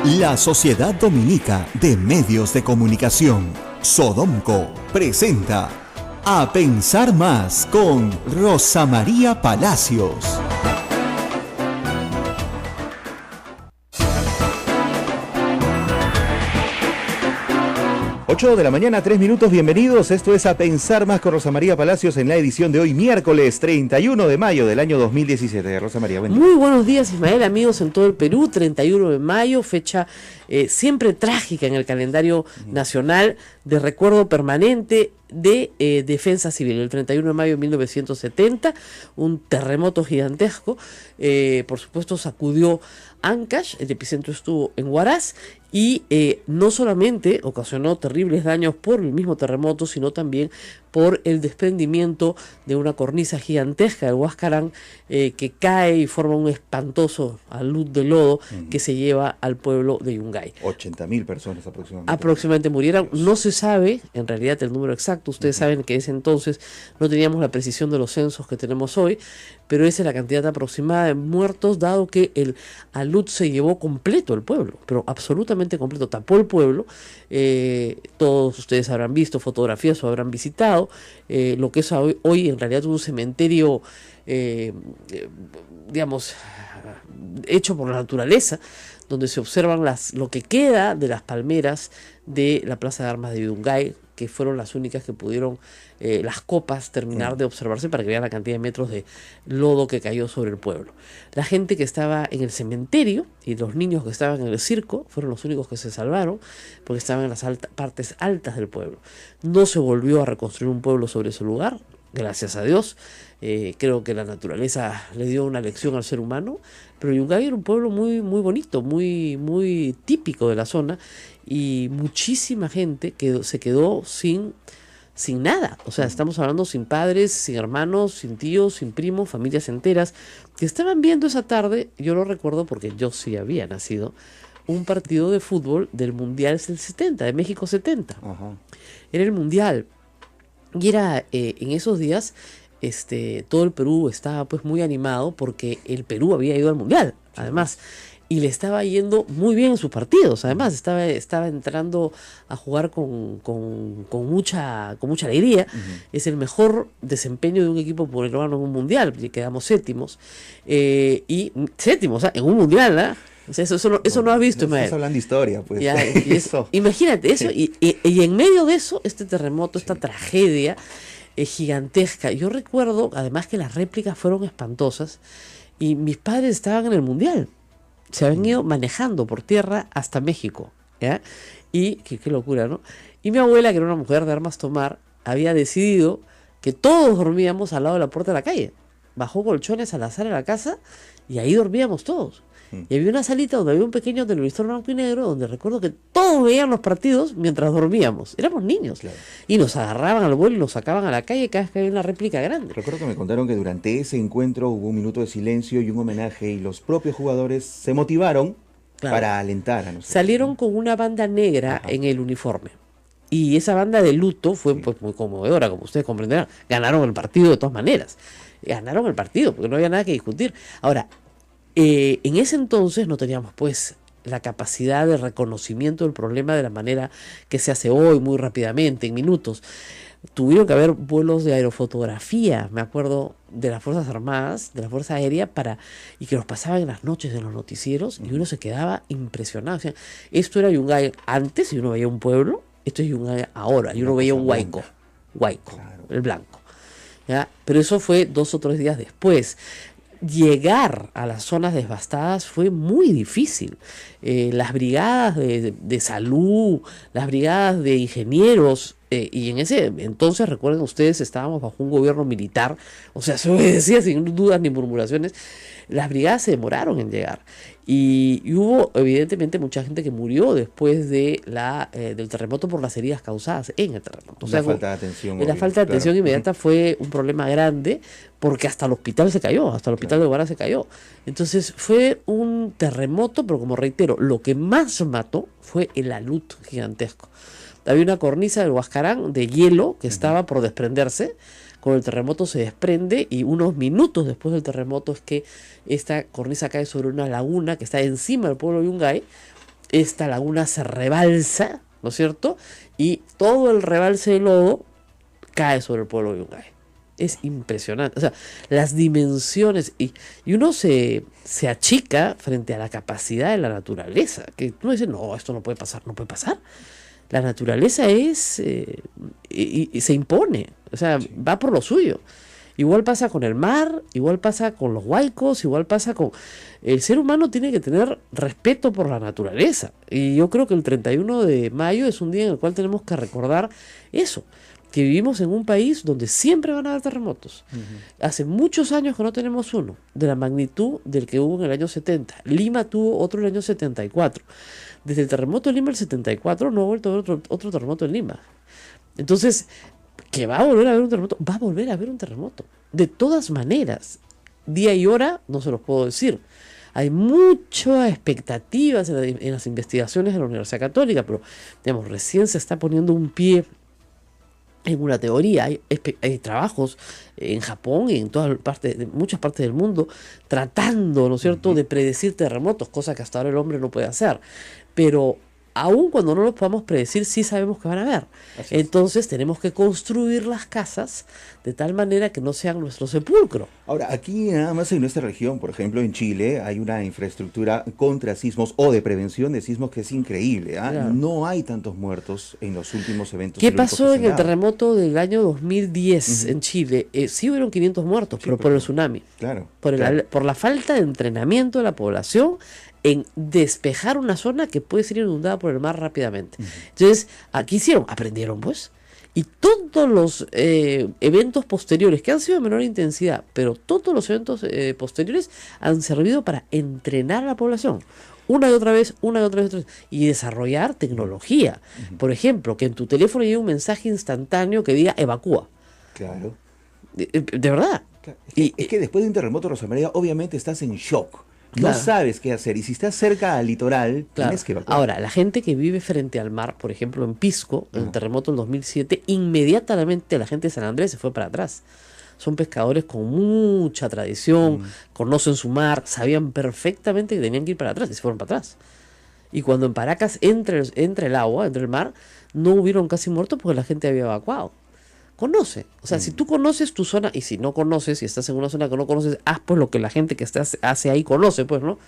La Sociedad Dominica de Medios de Comunicación, Sodomco, presenta A Pensar Más con Rosa María Palacios. 8 de la mañana, 3 minutos, bienvenidos. Esto es A Pensar Más con Rosa María Palacios en la edición de hoy, miércoles 31 de mayo del año 2017. Rosa María, buen día. Muy buenos días, Ismael, amigos en todo el Perú. 31 de mayo, fecha siempre trágica en el calendario nacional, de recuerdo permanente de defensa civil. El 31 de mayo de 1970, un terremoto gigantesco, por supuesto sacudió Ancash, el epicentro estuvo en Huaraz, y no solamente ocasionó terribles daños por el mismo terremoto, sino también por el desprendimiento de una cornisa gigantesca del Huascarán que cae y forma un espantoso alud de lodo que se lleva al pueblo de Yungay. 80.000 personas aproximadamente. Aproximadamente murieron. No se sabe en realidad el número exacto. Ustedes saben que ese entonces no teníamos la precisión de los censos que tenemos hoy, pero esa es la cantidad aproximada de muertos, dado que el alud se llevó completo el pueblo, pero absolutamente completo, tapó el pueblo. Todos ustedes habrán visto fotografías o habrán visitado lo que es hoy en realidad un cementerio, digamos, hecho por la naturaleza, donde se observan lo que queda de las palmeras de la Plaza de Armas de Yungay, que fueron las únicas que pudieron las copas terminar de observarse, para que vean la cantidad de metros de lodo que cayó sobre el pueblo. La gente que estaba en el cementerio y los niños que estaban en el circo fueron los únicos que se salvaron, porque estaban en las partes altas del pueblo. No se volvió a reconstruir un pueblo sobre ese lugar, gracias a Dios. Creo que la naturaleza le dio una lección al ser humano, pero Yungay era un pueblo muy, muy bonito, muy, muy típico de la zona, y muchísima gente se quedó sin nada. O sea, estamos hablando sin padres, sin hermanos, sin tíos, sin primos, familias enteras que estaban viendo esa tarde. Yo lo recuerdo porque yo sí había nacido, un partido de fútbol del Mundial del 70, de México 70. Ajá. Era el Mundial, y era en esos días todo el Perú estaba pues muy animado porque el Perú había ido al Mundial, además, y le estaba yendo muy bien en sus partidos. Además estaba entrando a jugar con mucha alegría. Es el mejor desempeño de un equipo peruano en un Mundial, y quedamos séptimos, y séptimos, o sea, en un Mundial, ¿eh? O sea, eso no has visto, Ismael. Estás hablando de historia, pues. Ya, y eso, imagínate eso, y en medio de eso, este terremoto, esta tragedia gigantesca. Yo recuerdo, además, que las réplicas fueron espantosas, y mis padres estaban en el Mundial. Se habían ido manejando por tierra hasta México, ¿ya? Y qué locura, ¿no? Y mi abuela, que era una mujer de armas tomar, había decidido que todos dormíamos al lado de la puerta de la calle. Bajó colchones a la sala de la casa y ahí dormíamos todos. Y había una salita donde había un pequeño televisor blanco y negro, donde recuerdo que todos veían los partidos mientras dormíamos. Éramos niños. Claro. Y nos agarraban al vuelo y nos sacaban a la calle cada vez que había una réplica grande. Recuerdo que me contaron que durante ese encuentro hubo un minuto de silencio y un homenaje, y los propios jugadores se motivaron, claro, para alentar a nosotros. Salieron con una banda negra, ajá, en el uniforme. Y esa banda de luto fue, sí, pues muy conmovedora, como ustedes comprenderán. Ganaron el partido de todas maneras. Ganaron el partido, porque no había nada que discutir. Ahora, en ese entonces no teníamos pues la capacidad de reconocimiento del problema de la manera que se hace hoy, muy rápidamente, en minutos. Tuvieron que haber vuelos de aerofotografía, me acuerdo, de las Fuerzas Armadas, de la Fuerza Aérea, y que los pasaban en las noches en los noticieros, y uno se quedaba impresionado. O sea, esto era Yungay antes, y uno veía un pueblo; esto es Yungay ahora, y uno veía un Huayco, claro, el blanco, ¿ya? Pero eso fue 2 o 3 días después. Llegar a las zonas devastadas fue muy difícil. Las brigadas de salud, las brigadas de ingenieros, y en ese entonces, recuerden ustedes, estábamos bajo un gobierno militar, o sea, se obedecía sin dudas ni murmuraciones. Las brigadas se demoraron en llegar, y hubo evidentemente mucha gente que murió después de del terremoto por las heridas causadas en el terremoto. O sea, falta de atención. La falta de atención, claro, inmediata fue un problema grande, porque hasta el hospital se cayó, hasta el hospital, claro, de Huaraz se cayó. Entonces fue un terremoto, pero como reitero, lo que más mató fue el alud gigantesco. Había una cornisa del Huascarán de hielo que estaba por desprenderse. Con el terremoto se desprende, y unos minutos después del terremoto es que esta cornisa cae sobre una laguna que está encima del pueblo de Yungay, esta laguna se rebalsa, ¿no es cierto? Y todo el rebalse de lodo cae sobre el pueblo de Yungay. Es impresionante. O sea, las dimensiones. Y uno se achica frente a la capacidad de la naturaleza. Que uno dice, no, esto no puede pasar. No puede pasar. La naturaleza es. Y se impone. O sea, sí, va por lo suyo. Igual pasa con el mar, igual pasa con los huaicos, igual pasa con... El ser humano tiene que tener respeto por la naturaleza. Y yo creo que el 31 de mayo es un día en el cual tenemos que recordar eso, que vivimos en un país donde siempre van a haber terremotos. Hace muchos años que no tenemos uno de la magnitud del que hubo en el año 70. Lima tuvo otro en el año 74. Desde el terremoto de Lima del 74 no ha vuelto a haber otro terremoto en Lima. Entonces... que va a volver a haber un terremoto, va a volver a haber un terremoto. De todas maneras, día y hora no se los puedo decir. Hay muchas expectativas en las investigaciones de la Universidad Católica, pero digamos, recién se está poniendo un pie en una teoría. Hay trabajos en Japón y en muchas partes del mundo tratando, ¿no es cierto?, de predecir terremotos, cosa que hasta ahora el hombre no puede hacer. Pero aun cuando no los podamos predecir, sí sabemos que van a haber. Entonces tenemos que construir las casas de tal manera que no sean nuestro sepulcro. Ahora, aquí nada más en nuestra región, por ejemplo en Chile, hay una infraestructura contra sismos o de prevención de sismos que es increíble. Claro. No hay tantos muertos en los últimos eventos. ¿Qué pasó en el terremoto del año 2010 en Chile? Sí hubieron 500 muertos, sí, pero por el tsunami. Claro. Por la falta de entrenamiento de la población en despejar una zona que puede ser inundada por el mar rápidamente. Entonces, aquí aprendieron pues. Y todos los eventos posteriores, que han sido de menor intensidad, pero todos los eventos posteriores han servido para entrenar a la población. Una y otra vez, y desarrollar tecnología. Por ejemplo, que en tu teléfono llegue un mensaje instantáneo que diga evacúa. Claro. De verdad. Claro. Es que después de un terremoto, Rosa María, obviamente estás en shock. No sabes qué hacer, y si estás cerca al litoral, tienes que evacuar. Ahora, la gente que vive frente al mar, por ejemplo en Pisco, en el terremoto del 2007, inmediatamente la gente de San Andrés se fue para atrás. Son pescadores con mucha tradición, conocen su mar, sabían perfectamente que tenían que ir para atrás y se fueron para atrás. Y cuando en Paracas entra el agua, entra el mar, no hubieron casi muertos porque la gente había evacuado. Conoce, o sea, si tú conoces tu zona, y si no conoces, si estás en una zona que no conoces, haz pues lo que la gente que hace ahí conoce, pues, ¿no?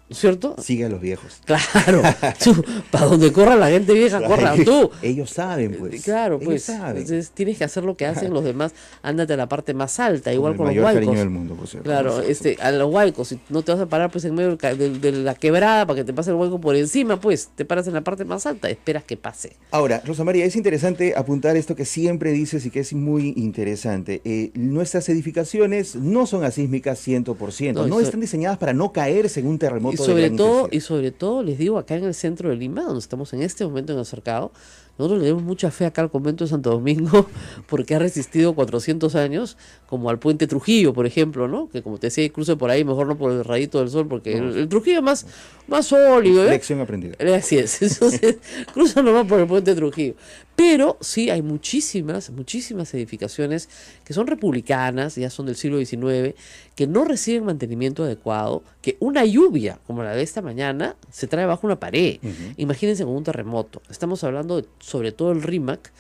¿Cierto? Sigue a los viejos. Claro, para donde corra la gente vieja, corra tú. Ellos saben, pues. Claro, pues. Saben. Entonces tienes que hacer lo que hacen los demás. Ándate a la parte más alta, igual con los huaicos. El mayor cariño del mundo, por cierto. Claro, a los huaicos, si no te vas a parar pues en medio de la quebrada para que te pase el huaico por encima, pues te paras en la parte más alta, esperas que pase. Ahora, Rosa María, es interesante apuntar esto que siempre dices y que es muy interesante. Nuestras edificaciones no son asísmicas 100%, no están diseñadas para no caerse en un terremoto de gran intensidad. Y sobre todo, les digo, acá en el centro de Lima, donde estamos en este momento en el cercado, nosotros le damos mucha fe acá al convento de Santo Domingo, porque ha resistido 400 años, como al puente Trujillo, por ejemplo, ¿no? Que como te decía, cruce por ahí, mejor no por el rayito del sol, porque el Trujillo es más sólido. Lección aprendida. Así es, entonces cruza nomás por el puente Trujillo. Pero sí hay muchísimas edificaciones que son republicanas, ya son del siglo XIX, que no reciben mantenimiento adecuado, que una lluvia como la de esta mañana se trae bajo una pared. Imagínense con un terremoto. Estamos hablando sobre todo el RIMAC,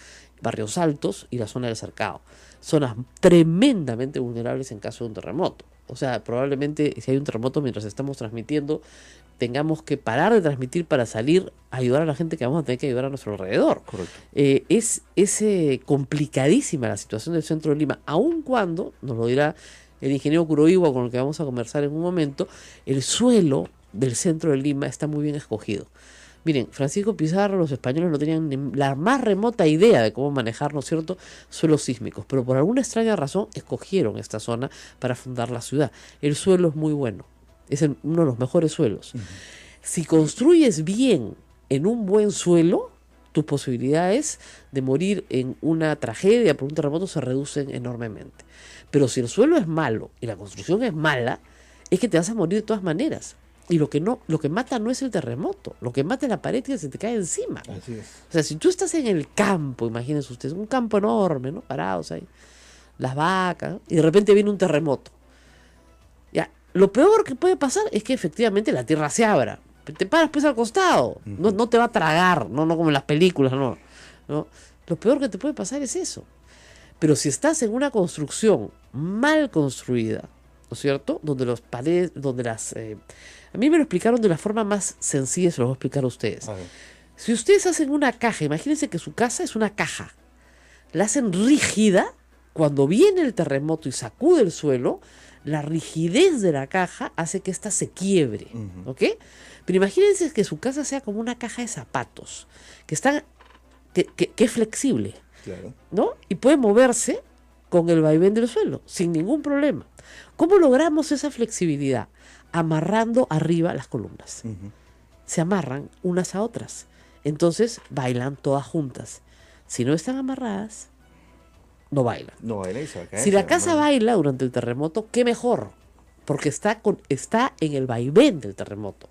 Barrios Altos y la zona del Cercado. Zonas tremendamente vulnerables en caso de un terremoto. O sea, probablemente si hay un terremoto mientras estamos transmitiendo, tengamos que parar de transmitir para salir a ayudar a la gente que vamos a tener que ayudar a nuestro alrededor. Correcto. Es complicadísima la situación del centro de Lima, aun cuando, nos lo dirá el ingeniero Kuroiwa, con el que vamos a conversar en un momento, el suelo del centro de Lima está muy bien escogido. Miren, Francisco Pizarro, los españoles no tenían ni la más remota idea de cómo manejar, ¿no es cierto?, suelos sísmicos, pero por alguna extraña razón escogieron esta zona para fundar la ciudad. El suelo es muy bueno, es uno de los mejores suelos. Si construyes bien en un buen suelo, tus posibilidades de morir en una tragedia por un terremoto se reducen enormemente. Pero si el suelo es malo y la construcción es mala, es que te vas a morir de todas maneras. Y lo que mata no es el terremoto, lo que mata es la pared que se te cae encima. Así es. O sea, si tú estás en el campo, imagínense ustedes, un campo enorme, ¿no? Parados ahí, las vacas, ¿no? Y de repente viene un terremoto. Ya, lo peor que puede pasar es que efectivamente la tierra se abra, te paras pues al costado, no te va a tragar, no como en las películas, no. Lo peor que te puede pasar es eso. Pero si estás en una construcción mal construida, ¿no es cierto? Donde los paredes, a mí me lo explicaron de la forma más sencilla, se lo voy a explicar a ustedes. Si ustedes hacen una caja, imagínense que su casa es una caja, la hacen rígida, cuando viene el terremoto y sacude el suelo, la rigidez de la caja hace que ésta se quiebre, ¿ok? Pero imagínense que su casa sea como una caja de zapatos, que es flexible, claro, ¿no? Y puede moverse con el vaivén del suelo, sin ningún problema. ¿Cómo logramos esa flexibilidad? Amarrando arriba las columnas. Se amarran unas a otras. Entonces bailan todas juntas. Si no están amarradas, no bailan. No baila y se va a caer. Si la casa baila durante el terremoto, qué mejor, porque está en el vaivén del terremoto.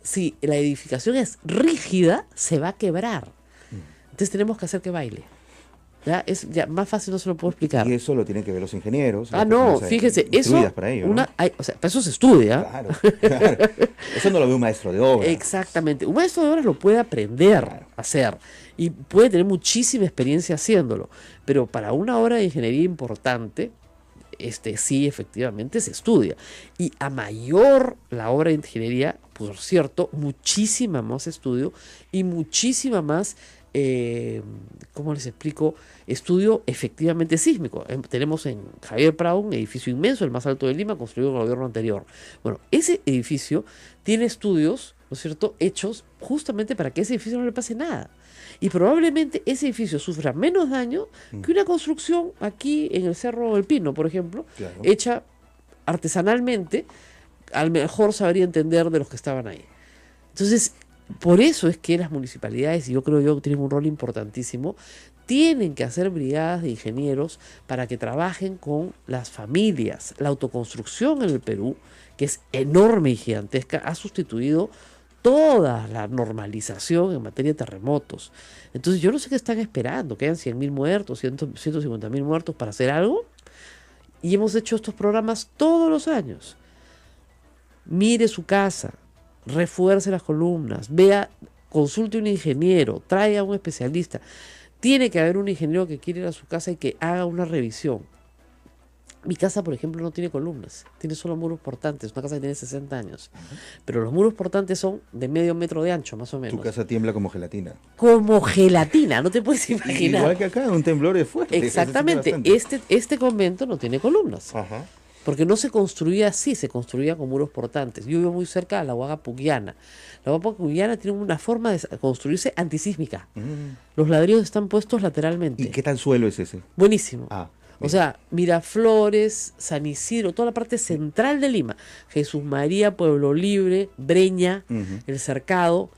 Si la edificación es rígida, se va a quebrar. Entonces tenemos que hacer que baile. Ya más fácil no se lo puedo explicar. Y eso lo tienen que ver los ingenieros. No, fíjese, eso para ello, ¿no? para eso se estudia. Claro. Eso no lo ve un maestro de obra. Exactamente. Un maestro de obras lo puede aprender a hacer y puede tener muchísima experiencia haciéndolo. Pero para una obra de ingeniería importante, sí, efectivamente se estudia. Y a mayor la obra de ingeniería, por cierto, muchísima más estudio y muchísima más, ¿cómo les explico? Estudio efectivamente sísmico. Tenemos en Javier Prado un edificio inmenso, el más alto de Lima, construido en el gobierno anterior. Bueno, ese edificio tiene estudios, ¿no es cierto?, hechos justamente para que ese edificio no le pase nada. Y probablemente ese edificio sufra menos daño que una construcción aquí en el Cerro del Pino, por ejemplo, claro, hecha artesanalmente, al mejor sabría entender de los que estaban ahí. Entonces, por eso es que las municipalidades, y yo creo que tienen un rol importantísimo, tienen que hacer brigadas de ingenieros para que trabajen con las familias. La autoconstrucción en el Perú, que es enorme y gigantesca, ha sustituido toda la normalización en materia de terremotos. Entonces yo no sé qué están esperando, que hayan 100.000 muertos, 150.000 muertos para hacer algo. Y hemos hecho estos programas todos los años. Mire su casa, refuerce las columnas, consulte a un ingeniero, traiga a un especialista. Tiene que haber un ingeniero que quiera ir a su casa y que haga una revisión. Mi casa, por ejemplo, no tiene columnas, tiene solo muros portantes, una casa que tiene 60 años. Pero los muros portantes son de medio metro de ancho, más o menos. Tu casa tiembla como gelatina. Como gelatina, no te puedes imaginar. Igual que acá, un temblor es fuerte. Exactamente, este convento no tiene columnas. Ajá. Porque no se construía así, se construía con muros portantes. Yo vivo muy cerca de la Huaga Pugliana. La Huaga Pugliana tiene una forma de construirse antisísmica. Los ladrillos están puestos lateralmente. ¿Y qué tal suelo es ese? Buenísimo. Bien. O sea, Miraflores, San Isidro, toda la parte central de Lima, Jesús María, Pueblo Libre, Breña, El Cercado,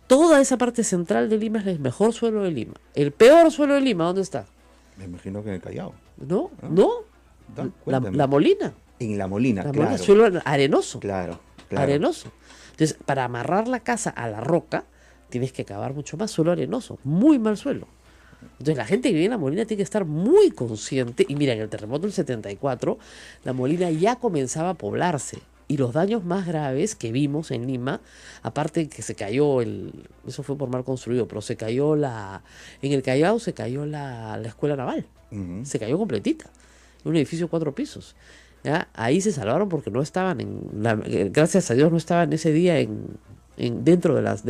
toda esa parte central de Lima es el mejor suelo de Lima. El peor suelo de Lima, ¿dónde está? Me imagino que en el Callao. No. La Molina. En La Molina, claro. Molina, suelo arenoso. Claro. Arenoso. Entonces, para amarrar la casa a la roca, tienes que cavar mucho más suelo arenoso, muy mal suelo. Entonces la gente que vive en La Molina tiene que estar muy consciente. Y mira, en el terremoto del 74, La Molina ya comenzaba a poblarse. Y los daños más graves que vimos en Lima, aparte de que se cayó eso fue por mal construido, pero se cayó en el Callao se cayó la escuela naval. Se cayó completita. Un edificio de 4 pisos. ¿Ya? Ahí se salvaron porque no estaban gracias a Dios no estaban ese día dentro de las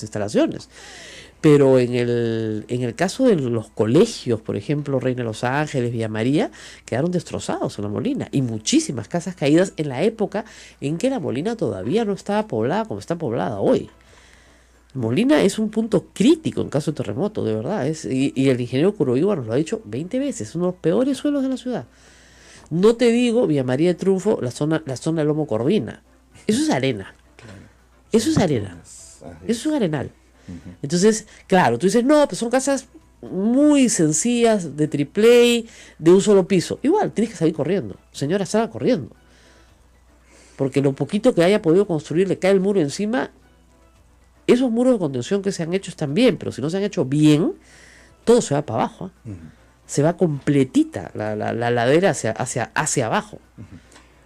instalaciones. Pero en el caso de los colegios, por ejemplo, Reina de los Ángeles, Villa María, quedaron destrozados en La Molina. Y muchísimas casas caídas en la época en que La Molina todavía no estaba poblada como está poblada hoy. Molina es un punto crítico en caso de terremoto, de verdad. Y el ingeniero Curoiba nos lo ha dicho 20 veces. Es uno de los peores suelos de la ciudad. No te digo Villa María de Triunfo, la zona de Lomo Corvina. Eso es arena. Claro. Eso es arena. Eso es un arenal. Entonces, claro, tú dices, no, pues son casas muy sencillas, de triple A, de un solo piso. Igual, tienes que salir corriendo. Señora, salga corriendo. Porque lo poquito que haya podido construir, le cae el muro encima. Esos muros de contención que se han hecho están bien, pero si no se han hecho bien, todo se va para abajo. Se va completita la ladera hacia abajo.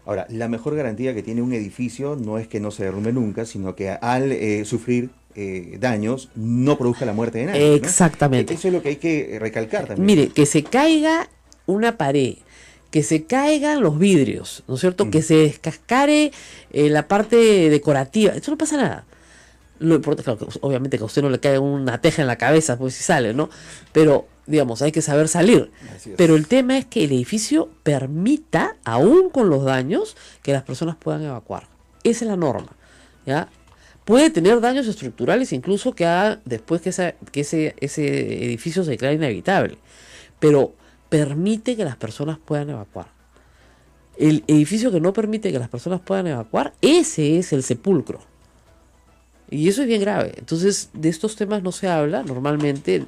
Ahora, la mejor garantía que tiene un edificio no es que no se derrumbe nunca, sino que al sufrir daños no produzca la muerte de nadie, ¿no? Exactamente. Eso es lo que hay que recalcar también. Mire, que se caiga una pared, que se caigan los vidrios, ¿no es cierto? Que se descascare la parte decorativa, eso no pasa nada. Lo importante, claro, obviamente que a usted no le cae una teja en la cabeza, pues si sale, ¿no? Pero, digamos, hay que saber salir. Pero el tema es que el edificio permita, aún con los daños, que las personas puedan evacuar. Esa es la norma, ¿ya? Puede tener daños estructurales, incluso que haga después que ese edificio se declare inhabitable. Pero permite que las personas puedan evacuar. El edificio que no permite que las personas puedan evacuar, ese es el sepulcro. Y eso es bien grave. Entonces, de estos temas no se habla normalmente.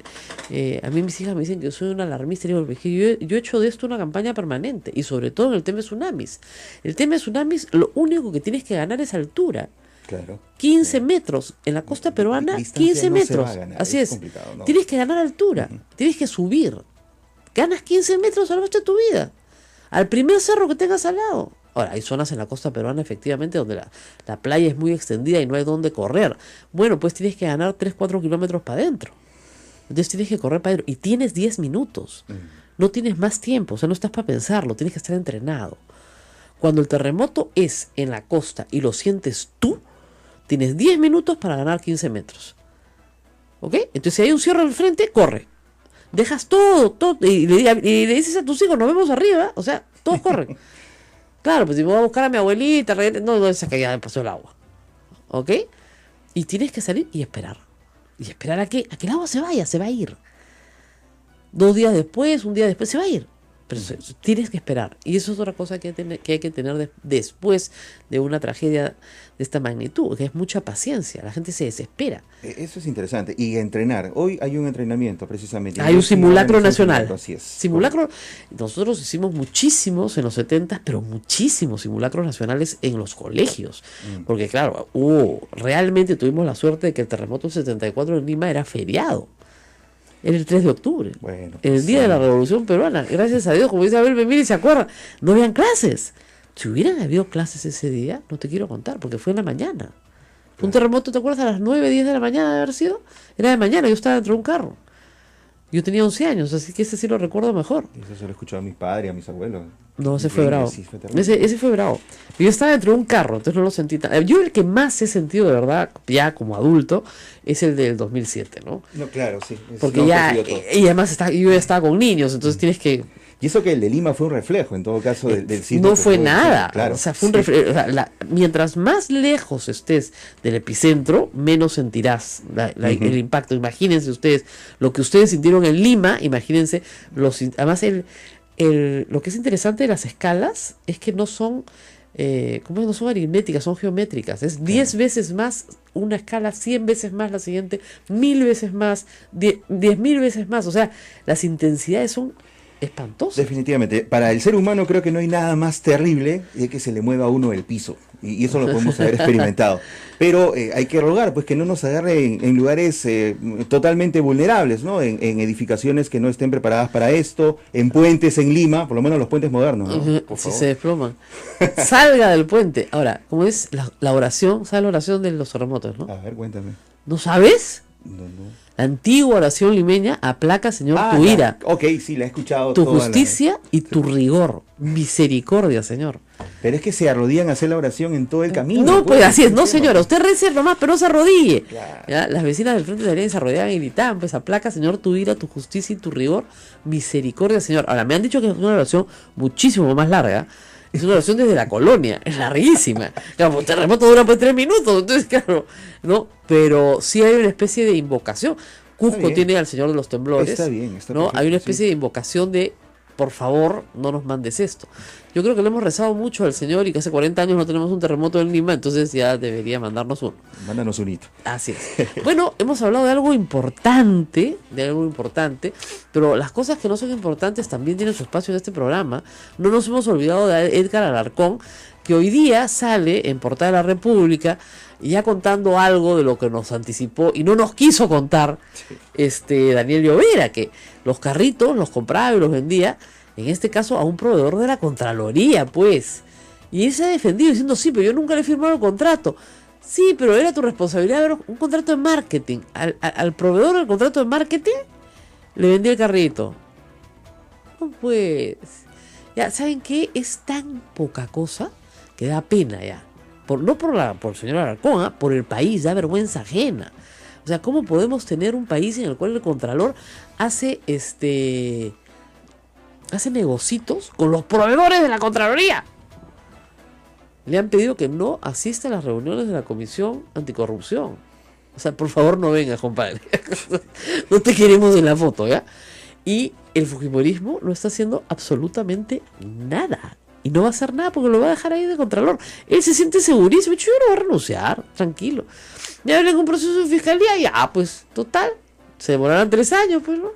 A mí mis hijas me dicen que yo soy una alarmista. Yo he hecho de esto una campaña permanente. Y sobre todo en el tema de tsunamis. El tema de tsunamis, lo único que tienes que ganar es altura. Claro. 15 metros. En la costa peruana, 15 metros. Así es. ¿No? Tienes que ganar altura. Tienes que subir. Ganas 15 metros a lo largo de tu vida. Al primer cerro que tengas al lado. Ahora, hay zonas en la costa peruana, efectivamente, donde la playa es muy extendida y no hay dónde correr. Bueno, pues tienes que ganar 3-4 kilómetros para adentro. Entonces tienes que correr para adentro. Y tienes 10 minutos. No tienes más tiempo. O sea, no estás para pensarlo. Tienes que estar entrenado. Cuando el terremoto es en la costa y lo sientes tú, tienes 10 minutos para ganar 15 metros. ¿Ok? Entonces, si hay un cierre al frente, corre. Dejas todo y le dices a tus hijos, nos vemos arriba. O sea, todos corren. Claro, pues si me voy a buscar a mi abuelita, no, esa que ya me pasó el agua. ¿Ok? Y tienes que salir y esperar. Y esperar a que el agua se vaya, se va a ir. 2 días después, un día después, se va a ir. Pero tienes que esperar. Y eso es otra cosa que hay que tener después de una tragedia de esta magnitud, que es mucha paciencia. La gente se desespera. Eso es interesante. Y entrenar. Hoy hay un entrenamiento, precisamente. Hay un simulacro nacional. Así es. Simulacro. Nosotros hicimos muchísimos en los 70, pero muchísimos simulacros nacionales en los colegios. Porque claro, realmente tuvimos la suerte de que el terremoto del 74 en Lima era feriado. Era el 3 de octubre, bueno, el día de la Revolución Peruana. Gracias a Dios, como dice Abel Memiri, se acuerda, no habían clases. Si hubieran habido clases ese día, no te quiero contar, porque fue en la mañana. Fue un terremoto, ¿te acuerdas? A las 9, 10 de la mañana de haber sido. Era de mañana, yo estaba dentro de un carro. Yo tenía 11 años, así que ese sí lo recuerdo mejor. Eso se lo he escuchado a mis padres, a mis abuelos. No, ese fue bravo. Sí, ese fue bravo. Yo estaba dentro de un carro, entonces no lo sentí tan... Yo el que más he sentido de verdad, ya como adulto, es el del 2007, ¿no? No, claro, sí. Porque ya... Y además yo ya estaba con niños, entonces tienes que... Y eso que el de Lima fue un reflejo, en todo caso, del sismo. No fue nada. Claro. O sea, fue un reflejo. O sea, mientras más lejos estés del epicentro, menos sentirás el impacto. Imagínense ustedes lo que ustedes sintieron en Lima, imagínense. Además, lo que es interesante de las escalas es que no son... no son aritméticas, son geométricas. Es 10 veces más una escala, 100 veces más la siguiente, 1000 veces más, 10.000 veces más. O sea, las intensidades son espantoso. Definitivamente. Para el ser humano creo que no hay nada más terrible de que se le mueva a uno el piso. Y eso lo podemos haber experimentado. Pero hay que rogar pues que no nos agarre en lugares totalmente vulnerables, ¿no? En edificaciones que no estén preparadas para esto, en puentes en Lima, por lo menos los puentes modernos, ¿no? Por si favor. se desploman. Salga del puente. Ahora, ¿cómo es la oración? ¿Sabes la oración de los terremotos, no? A ver, cuéntame. ¿No sabes? No. La antigua oración limeña: aplaca, Señor, tu ira. Ok, sí, la he escuchado. Tu justicia y tu rigor. Misericordia, Señor. Pero es que se arrodillan a hacer la oración en todo el camino. No, pues así es. No, señora, usted rece nomás, pero no se arrodille. Claro. ¿Ya? Las vecinas del frente de la ley se arrodillaban y gritaban: pues aplaca, Señor, tu ira, tu justicia y tu rigor. Misericordia, Señor. Ahora, me han dicho que es una oración muchísimo más larga. Es una oración desde la colonia, es larguísima. Claro, un terremoto dura pues 3 minutos, entonces claro, ¿no? Pero sí hay una especie de invocación. Cusco tiene al Señor de los Temblores. Está bien, está ¿no? perfecto, Hay una especie de invocación de, por favor, no nos mandes esto. Yo creo que le hemos rezado mucho al Señor y que hace 40 años no tenemos un terremoto en Lima, entonces ya debería mandarnos uno. Mándanos un hito. Así es. Bueno, hemos hablado de algo importante, pero las cosas que no son importantes también tienen su espacio en este programa. No nos hemos olvidado de Edgar Alarcón, que hoy día sale en Portada de la República, ya contando algo de lo que nos anticipó y no nos quiso contar Daniel Llovera, que los carritos los compraba y los vendía, en este caso a un proveedor de la Contraloría, pues. Y él se ha defendido diciendo, sí, pero yo nunca le he firmado el contrato. Sí, pero era tu responsabilidad ver un contrato de marketing. Al proveedor del contrato de marketing le vendí el carrito. No, pues. Ya, ¿saben qué? Es tan poca cosa que da pena ya. No por el señor Alarcón, por el país, da vergüenza ajena. O sea, ¿cómo podemos tener un país en el cual el Contralor hace negocitos con los proveedores de la Contraloría? Le han pedido que no asista a las reuniones de la Comisión Anticorrupción. O sea, por favor no venga, compadre. No te queremos en la foto, ¿ya? Y el fujimorismo no está haciendo absolutamente nada. Y no va a hacer nada porque lo va a dejar ahí de Contralor. Él se siente segurísimo. Yo no voy a renunciar, tranquilo. Ya hablé con un proceso de fiscalía, ya, pues, total. Se demorarán 3 años, pues, ¿no?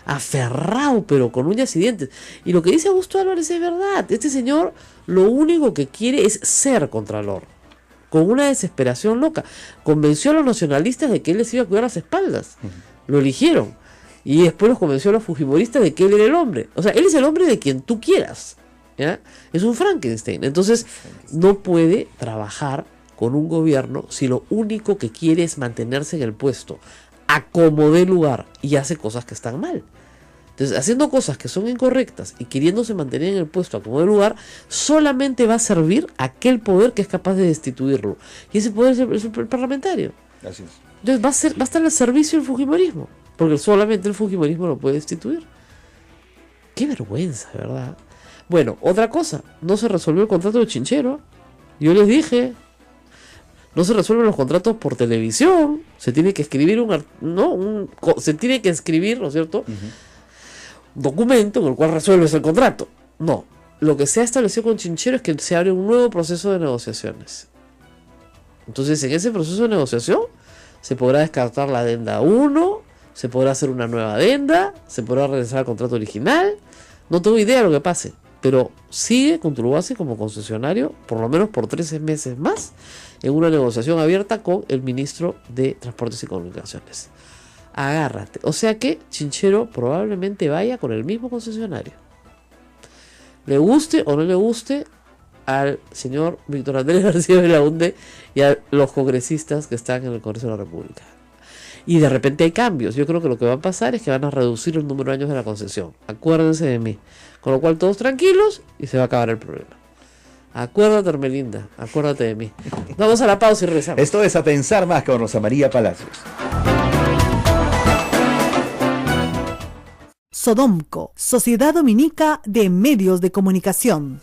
Aferrado, pero con uñas y dientes. Y lo que dice Augusto Álvarez es verdad. Este señor lo único que quiere es ser Contralor. Con una desesperación loca. Convenció a los nacionalistas de que él les iba a cuidar las espaldas. Lo eligieron. Y después los convenció a los fujimoristas de que él era el hombre. O sea, él es el hombre de quien tú quieras. ¿Ya? Es un Frankenstein. Entonces, no puede trabajar con un gobierno si lo único que quiere es mantenerse en el puesto, a como dé lugar, y hace cosas que están mal. Entonces, haciendo cosas que son incorrectas y queriéndose mantener en el puesto a como dé lugar, solamente va a servir aquel poder que es capaz de destituirlo. Y ese poder es el parlamentario. Así es. Entonces va a estar al servicio del fujimorismo, porque solamente el fujimorismo lo puede destituir. Qué vergüenza, ¿verdad? Bueno, otra cosa, no se resolvió el contrato de Chinchero. Yo les dije, no se resuelven los contratos por televisión. Se tiene que escribir ¿no es cierto? Un documento en el cual resuelves el contrato. No, lo que se ha establecido con Chinchero es que se abre un nuevo proceso de negociaciones. Entonces, en ese proceso de negociación se podrá descartar la adenda 1, se podrá hacer una nueva adenda, se podrá regresar al contrato original. No tengo idea de lo que pase, pero sigue con Turbase como concesionario, por lo menos por 13 meses más, en una negociación abierta con el ministro de Transportes y Comunicaciones. Agárrate. O sea que Chinchero probablemente vaya con el mismo concesionario. Le guste o no le guste al señor Víctor Andrés García Belaúnde y a los congresistas que están en el Congreso de la República. Y de repente hay cambios. Yo creo que lo que va a pasar es que van a reducir el número de años de la concesión. Acuérdense de mí. Con lo cual todos tranquilos y se va a acabar el problema. Acuérdate, Hermelinda, acuérdate de mí. Vamos a la pausa y regresamos. Esto es A Pensar Más con Rosa María Palacios. Sodomco, Sociedad Dominica de Medios de Comunicación.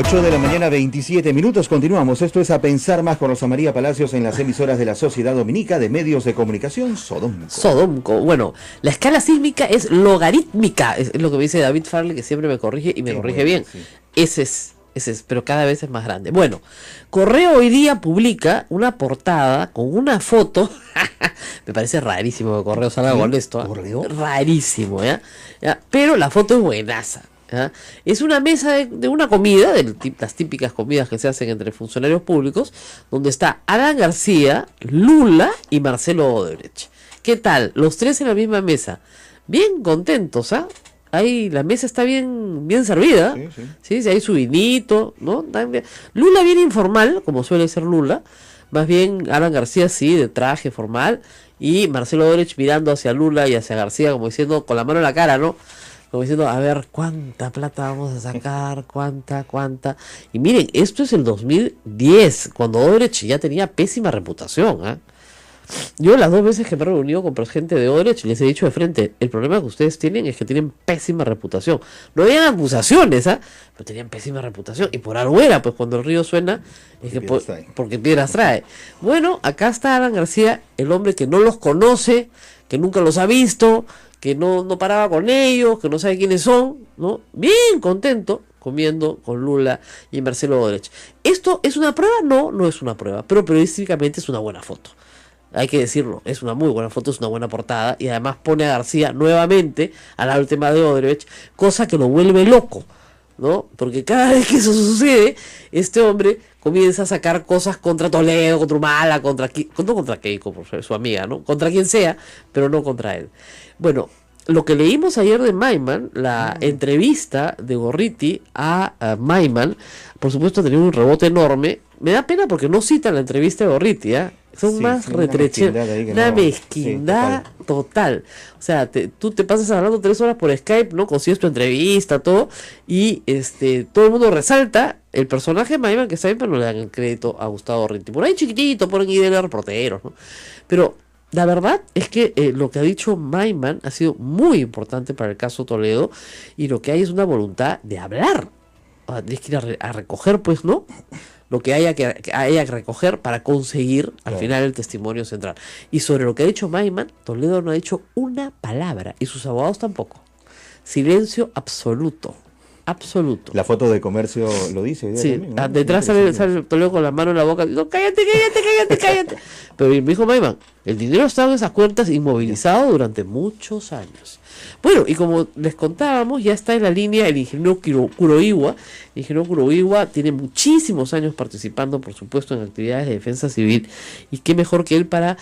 8 de la mañana, 27 minutos. Continuamos. Esto es A Pensar Más con Rosa María Palacios en las emisoras de la Sociedad Dominica de Medios de Comunicación, Sodomco. Sodomco. Bueno, la escala sísmica es logarítmica. Es lo que me dice David Farley, que siempre me corrige y me corrige bien. Sí. Ese es, pero cada vez es más grande. Bueno, Correo hoy día publica una portada con una foto. Me parece rarísimo que Correo salga con esto. ¿Correo? Rarísimo, ¿ya? Pero la foto es buenaza. ¿Ya? Es una mesa de una comida, las típicas comidas que se hacen entre funcionarios públicos, donde está Alan García, Lula y Marcelo Odebrecht. ¿Qué tal? Los tres en la misma mesa. Bien contentos, ¿ah? Ahí la mesa está bien servida. Sí, hay su vinito, ¿no? Lula bien informal, como suele ser Lula. Más bien Alan García sí, de traje formal. Y Marcelo Odebrecht mirando hacia Lula y hacia García, como diciendo, con la mano en la cara, ¿no? Como diciendo, a ver, ¿cuánta plata vamos a sacar? ¿Cuánta? Y miren, esto es el 2010, cuando Odebrecht ya tenía pésima reputación, ¿eh? Yo las 2 veces que me he reunido con gente de Odebrecht les he dicho de frente, el problema que ustedes tienen es que tienen pésima reputación. No habían acusaciones, ¿ah? Pero tenían pésima reputación. Y por algo era, pues cuando el río suena, es que porque piedras trae. Bueno, acá está Alan García, el hombre que no los conoce, que nunca los ha visto, que no paraba con ellos, que no sabe quiénes son, ¿no? Bien contento comiendo con Lula y Marcelo Odebrecht. ¿Esto es una prueba? No es una prueba, pero periodísticamente es una buena foto. Hay que decirlo, es una muy buena foto, es una buena portada y además pone a García nuevamente al lado del tema de Odebrecht, cosa que lo vuelve loco, ¿no? Porque cada vez que eso sucede, este hombre comienza a sacar cosas contra Toledo, contra Humala, no contra Keiko, por ser su amiga, ¿no? Contra quien sea, pero no contra él. Bueno, lo que leímos ayer de Maiman, la entrevista de Gorriti a Maiman, por supuesto ha tenido un rebote enorme. Me da pena porque no citan la entrevista de Gorriti, ¿eh? Son más retrecheros, una mezquindad total. O sea, tú te pasas hablando 3 horas por Skype, ¿no? Consigues tu entrevista, todo, y todo el mundo resalta el personaje de Maiman, que está bien, pero no le dan el crédito a Gustavo Gorriti. Por ahí chiquitito, ponen ahí de los reporteros, ¿no? Pero la verdad es que lo que ha dicho Maiman ha sido muy importante para el caso Toledo, y lo que hay es una voluntad de hablar. Tienes que ir a recoger, pues, ¿no? Lo que haya que recoger para conseguir al final el testimonio central. Y sobre lo que ha dicho Maiman, Toledo no ha dicho una palabra, y sus abogados tampoco. Silencio absoluto. Absoluto. La foto de Comercio lo dice. Sí, también, ¿no? Detrás sale Toledo con la mano en la boca diciendo, cállate. Pero me dijo Maiman, el dinero estaba en esas cuentas inmovilizado durante muchos años. Bueno, y como les contábamos, ya está en la línea el ingeniero Kuroiwa. El ingeniero Kuroiwa tiene muchísimos años participando, por supuesto, en actividades de defensa civil, y qué mejor que él para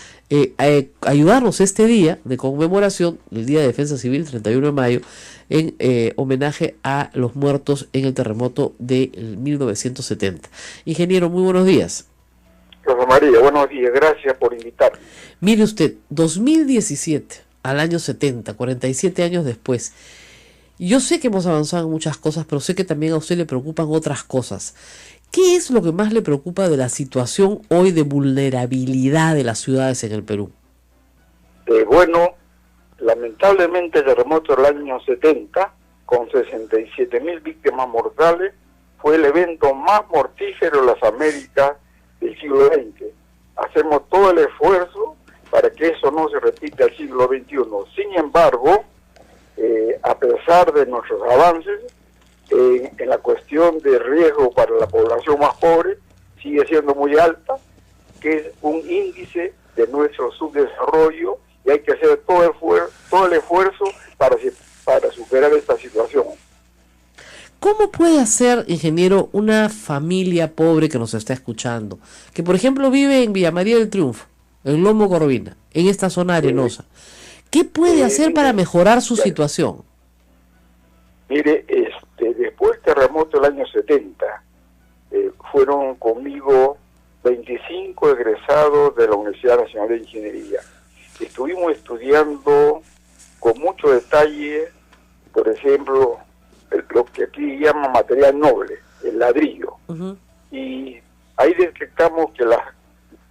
ayudarnos este día de conmemoración del Día de Defensa Civil, 31 de mayo, en homenaje a los muertos en el terremoto de 1970. Ingeniero, muy buenos días. Rosa María, buenos días, gracias por invitarme. Mire usted, 2017 al año 70, 47 años después. Yo sé que hemos avanzado en muchas cosas, pero sé que también a usted le preocupan otras cosas. ¿Qué es lo que más le preocupa de la situación hoy de vulnerabilidad de las ciudades en el Perú? Bueno, lamentablemente el terremoto del año 70, con 67.000 víctimas mortales, fue el evento más mortífero de las Américas del siglo XX. Hacemos todo el esfuerzo para que eso no se repita al siglo XXI. Sin embargo, a pesar de nuestros avances, en la cuestión de riesgo para la población más pobre, sigue siendo muy alta, que es un índice de nuestro subdesarrollo, y hay que hacer todo el esfuerzo para superar esta situación. ¿Cómo puede hacer, ingeniero, una familia pobre que nos está escuchando, que por ejemplo vive en Villa María del Triunfo, en Lomo Corvina, en esta zona arenosa? ¿Qué puede hacer para mejorar su situación? Mire, después del terremoto del año 70, fueron conmigo 25 egresados de la Universidad Nacional de Ingeniería. Estuvimos estudiando con mucho detalle, por ejemplo, lo que aquí llaman material noble, el ladrillo. Y ahí detectamos que las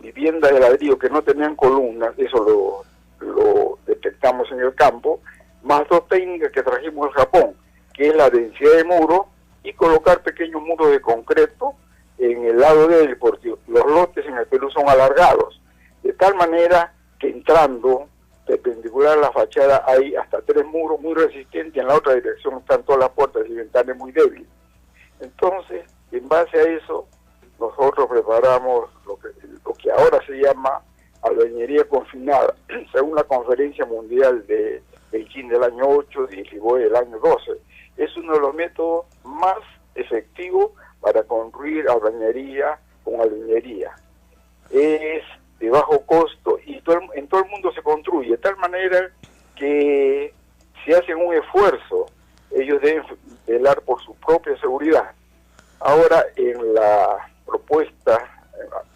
viviendas de ladrillo que no tenían columnas, eso lo detectamos en el campo, más 2 técnicas que trajimos del Japón, que es la densidad de muro y colocar pequeños muros de concreto en el lado de él, porque los lotes en el Perú son alargados, de tal manera que entrando perpendicular a la fachada hay hasta 3 muros muy resistentes, y en la otra dirección están todas las puertas y ventanas muy débiles. Entonces, en base a eso, nosotros preparamos lo que ahora se llama albañilería confinada, según la Conferencia Mundial de Beijing del año 8 y Lisboa del año 12. Es uno de los métodos más efectivos para construir albañilería con albañilería. Es de bajo costo y en todo el mundo se construye, de tal manera que si hacen un esfuerzo, ellos deben velar por su propia seguridad. Ahora, en la propuesta,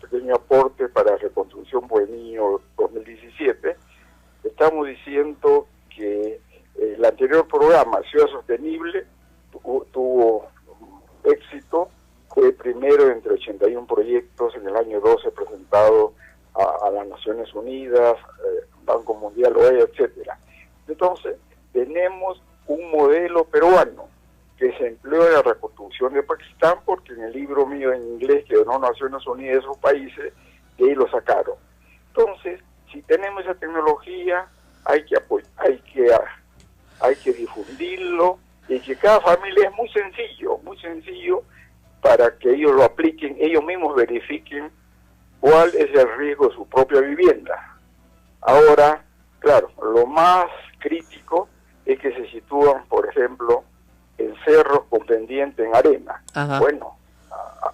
pequeño aporte para Reconstrucción por el Niño 2017, estamos diciendo que el anterior programa, Ciudad Sostenible, tuvo éxito, fue primero entre 81 proyectos en el año 12 presentados a las Naciones Unidas, Banco Mundial, OEA, etcétera. Entonces, tenemos un modelo peruano que se empleó en la reconstrucción de Pakistán, porque en el libro mío en inglés que donó Naciones Unidas de esos países, de ahí lo sacaron. Entonces, si tenemos esa tecnología, hay que apoyar, hay que difundirlo, y que cada familia es muy sencillo para que ellos lo apliquen, ellos mismos verifiquen cuál es el riesgo de su propia vivienda. Ahora, claro, lo más crítico es que se sitúan, por ejemplo, en cerros con pendiente en arena. Ajá. Bueno,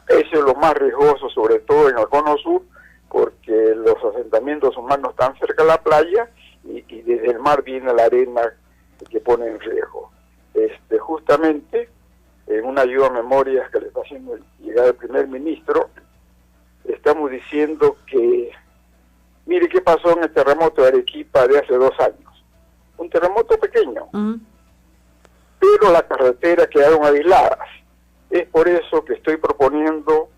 eso es lo más riesgoso, sobre todo en el cono sur, porque los asentamientos humanos están cerca de la playa y desde el mar viene la arena que pone en riesgo. Justamente, en una ayuda a memorias que le está haciendo llegar el primer ministro, estamos diciendo que, mire qué pasó en el terremoto de Arequipa de hace 2 años. Un terremoto pequeño, pero las carreteras quedaron aisladas. Es por eso que estoy proponiendo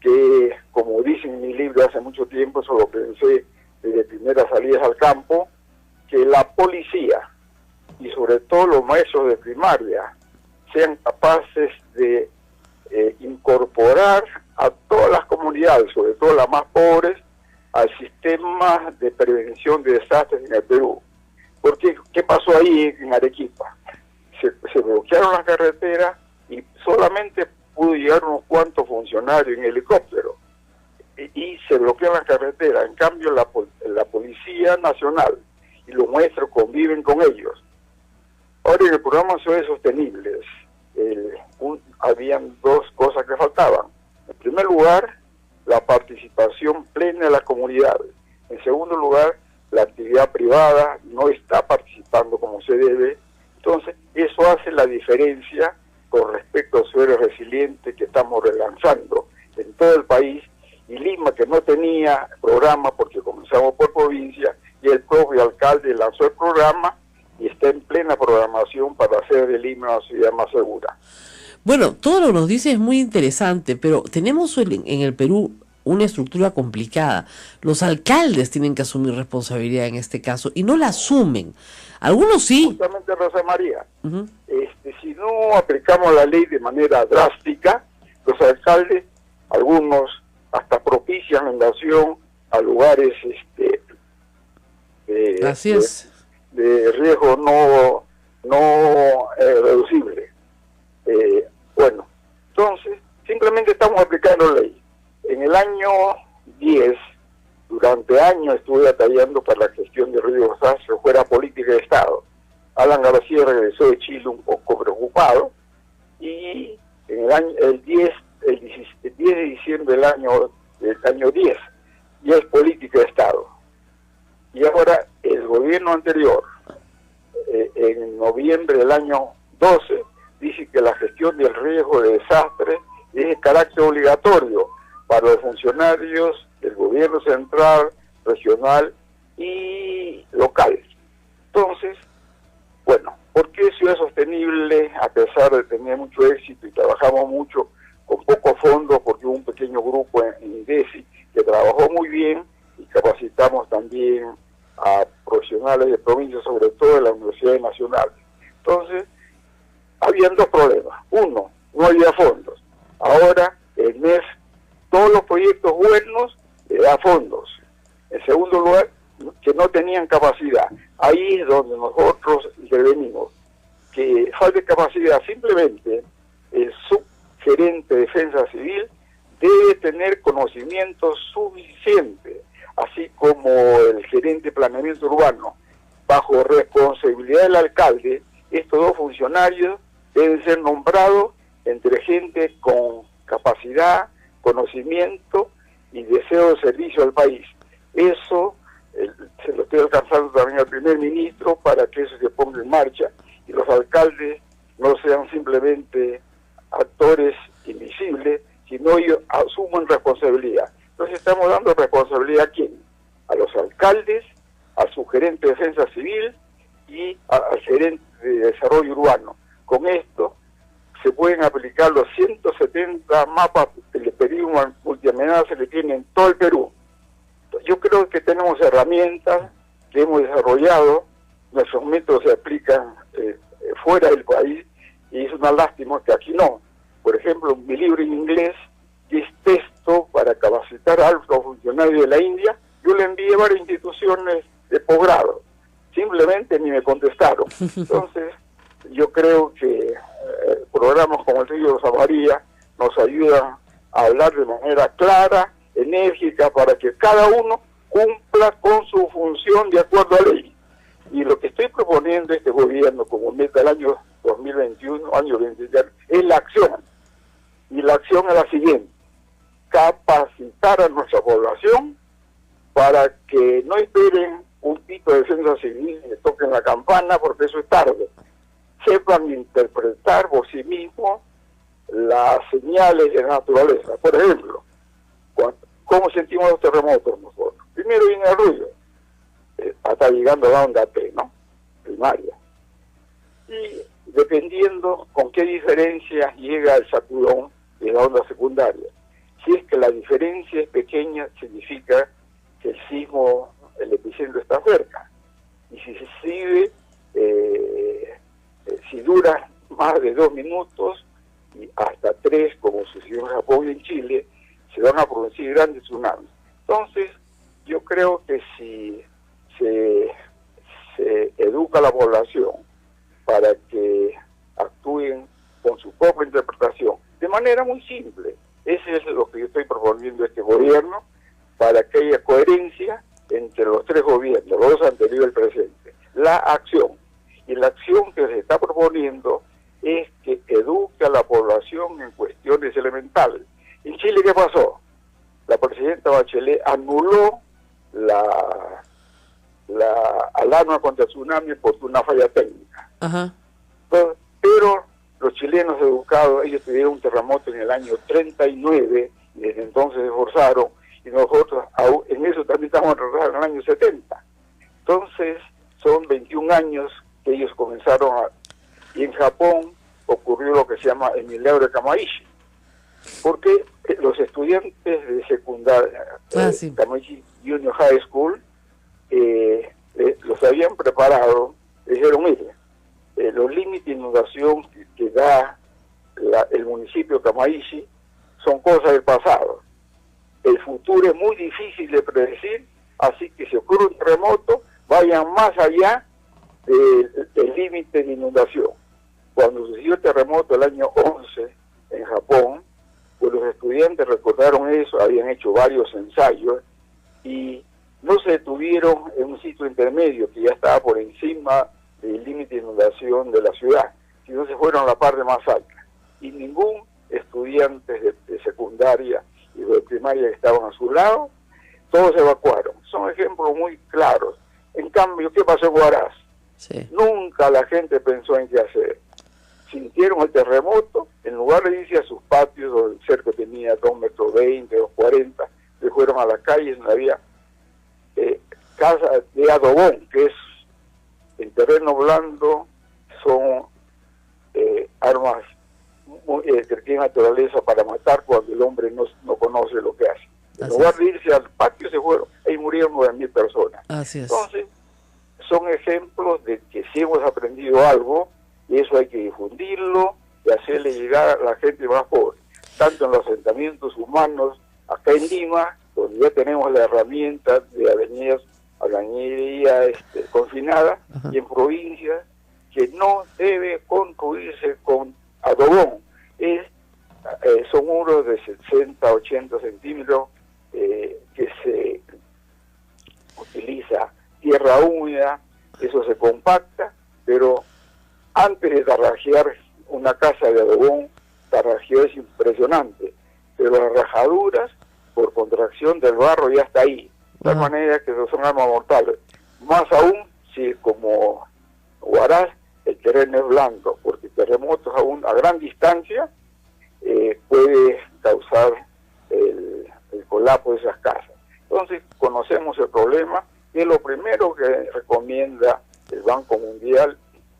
que, como dice en mi libro hace mucho tiempo, eso lo pensé desde primeras salidas al campo, que la policía y sobre todo los maestros de primaria sean capaces de incorporar a todas las comunidades, sobre todo las más pobres, al sistema de prevención de desastres en el Perú. Porque, ¿qué pasó ahí en Arequipa? Se bloquearon las carreteras y solamente pudo llegar unos cuantos funcionarios en helicóptero y se bloquean las carreteras. En cambio, la Policía Nacional y los maestros conviven con ellos. Ahora, en el programa Ciudades Sostenibles, habían 2 cosas que faltaban. En primer lugar, la participación plena de las comunidades. En segundo lugar, la actividad privada no está participando como se debe. Entonces, eso hace la diferencia con respecto al suelo resiliente que estamos relanzando en todo el país, y Lima, que no tenía programa porque comenzamos por provincia, y el propio alcalde lanzó el programa y está en plena programación para hacer de Lima una ciudad más segura. Bueno, todo lo que nos dice es muy interesante, pero tenemos en el Perú una estructura complicada. Los alcaldes tienen que asumir responsabilidad en este caso y no la asumen. Algunos sí. Justamente, Rosa María, si no aplicamos la ley de manera drástica, los alcaldes, algunos hasta propician la invasión a lugares de riesgo no reducible. Bueno, entonces, simplemente estamos aplicando ley. En el año 10, durante años estuve batallando para la gestión de Río Rosario, fuera política de Estado. Alan García regresó de Chile un poco preocupado, y en el 10 de diciembre del año 10, ya es política de Estado. Y ahora el gobierno anterior, en noviembre del año 12, dice que la gestión del riesgo de desastre es de carácter obligatorio para los funcionarios del gobierno central, regional y local. Entonces, bueno, ¿por qué Ciudad Sostenible, a pesar de tener mucho éxito y trabajamos mucho con pocos fondos, porque hubo un pequeño grupo en INDECI que trabajó muy bien y capacitamos también a profesionales de provincia, sobre todo de la Universidad Nacional? Entonces, habían 2 problemas. Uno, no había fondos. Ahora, el MES, todos los proyectos buenos le da fondos. En segundo lugar, que no tenían capacidad. Ahí es donde nosotros intervenimos. Que falta capacidad. Simplemente el subgerente de Defensa Civil debe tener conocimiento suficiente, así como el gerente de Planeamiento Urbano. Bajo responsabilidad del alcalde, estos 2 funcionarios deben ser nombrados entre gente con capacidad, conocimiento y deseo de servicio al país. Eso se lo estoy alcanzando también al primer ministro para que eso se ponga en marcha y los alcaldes no sean simplemente actores invisibles, sino ellos asuman responsabilidad. Entonces estamos dando responsabilidad ¿a quién? A los alcaldes, al subgerente de Defensa Civil y al gerente de Desarrollo Urbano. Con esto se pueden aplicar los 170 mapas de peligro multiamenaza que tiene en todo el Perú. Yo creo que tenemos herramientas que hemos desarrollado, nuestros métodos se aplican fuera del país y es una lástima que aquí no. Por ejemplo, mi libro en inglés, que es texto para capacitar a altos funcionarios de la India, yo le envié a varias instituciones de posgrado, simplemente ni me contestaron. Entonces, yo creo que programas como el tuyo, Rosa María, nos ayudan a hablar de manera clara, enérgica, para que cada uno cumpla con su función de acuerdo a la ley. Y lo que estoy proponiendo a este gobierno como meta del año 2021, año 2020, es la acción. Y la acción es la siguiente: capacitar a nuestra población para que no esperen un pito de defensa civil y le toquen la campana, porque eso es tarde. Sepan interpretar por sí mismos las señales de la naturaleza. Por ejemplo, ¿cómo sentimos los terremotos nosotros? Primero viene el ruido, hasta llegando a la onda P, ¿no? Primaria. Y dependiendo con qué diferencia llega el sacudón de la onda secundaria. Si es que la diferencia es pequeña, significa que el sismo, el epicentro está cerca. Y si se sigue, si dura más de 2 minutos y hasta 3, como sucedió en Japón y en Chile, se van a producir grandes tsunamis. Entonces, yo creo que si se educa a la población para que actúen con su propia interpretación, de manera muy simple, ese es lo que yo estoy proponiendo a este gobierno, para que haya coherencia entre los 3 gobiernos, los 2 anteriores y el presente. La acción. Y la acción que se está proponiendo es que eduque a la población en cuestiones elementales. En Chile, ¿qué pasó? La presidenta Bachelet anuló la alarma contra tsunami por una falla técnica. Ajá. Entonces, pero los chilenos educados, ellos tuvieron un terremoto en el año 39, y desde entonces se esforzaron, y nosotros en eso también estamos atrasados en el año 70. Entonces, son 21 años que ellos comenzaron y en Japón ocurrió lo que se llama el milagro de Kamaishi, porque los estudiantes de secundaria, Kamaishi Junior High School, los habían preparado, dijeron, mire, los límites de inundación que da el municipio de Kamaishi son cosas del pasado. El futuro es muy difícil de predecir, así que si ocurre un terremoto, vayan más allá del límite de inundación. Cuando sucedió el terremoto el año 11 en Japón, pues los estudiantes recordaron eso, habían hecho varios ensayos y no se detuvieron en un sitio intermedio que ya estaba por encima del límite de inundación de la ciudad, sino se fueron a la parte más alta. Y ningún estudiante de secundaria y de primaria que estaban a su lado, todos se evacuaron. Son ejemplos muy claros. En cambio, ¿qué pasó en Huaraz? Sí. Nunca la gente pensó en qué hacer. Sintieron el terremoto, en lugar de irse a sus patios, donde el cerco tenía 2,20 metros, 2,40, se fueron a las calles donde había casas de adobón, que es en terreno blando, son armas que tienen naturaleza para matar cuando el hombre no conoce lo que hace. En lugar de irse al patio, se fueron, ahí murieron 9.000 personas. Así es. Entonces, son ejemplos de que si hemos aprendido algo, y eso hay que difundirlo y hacerle llegar a la gente más pobre, tanto en los asentamientos humanos, acá en Lima, donde ya tenemos la herramienta de albañilería confinada, ajá, y en provincias que no debe construirse con adobón, son muros de 60, 80 centímetros que se utiliza tierra húmeda, eso se compacta, pero antes de tarrajear una casa de adobón, tarrajeo es impresionante, pero las rajaduras por contracción del barro ya está ahí, de tal manera que son armas mortales. Más aún si como Huaraz el terreno es blanco, porque terremotos a gran distancia puede causar el colapso de esas casas. Entonces conocemos el problema, y es lo primero que recomienda el Banco Mundial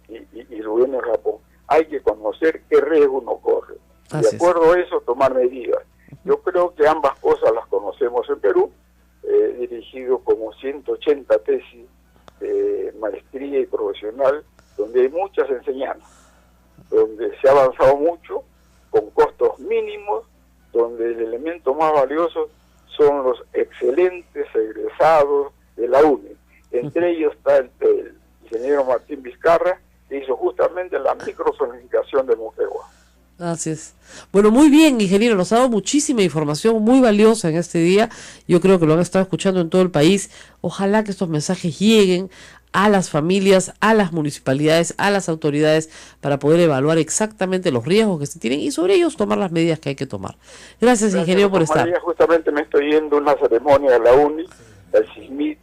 y el gobierno de Japón. Hay que conocer qué riesgo uno corre. De acuerdo a eso, tomar medidas. Yo creo que ambas cosas las conocemos en Perú. He dirigido como 180 tesis de maestría y profesional, donde hay muchas enseñanzas, donde se ha avanzado mucho, con costos mínimos, donde el elemento más valioso son los excelentes egresados de la UNE. Entre ellos está el ingeniero Martín Vizcarra, que hizo justamente la microzonificación de Moquegua. Así es. Bueno, muy bien, ingeniero, nos ha dado muchísima información muy valiosa en este día. Yo creo que lo han estado escuchando en todo el país. Ojalá que estos mensajes lleguen a las familias, a las municipalidades, a las autoridades, para poder evaluar exactamente los riesgos que se tienen y sobre ellos tomar las medidas que hay que tomar. Gracias, ingeniero, por estar. Justamente me estoy yendo a una ceremonia de la UNI, del CISMIT,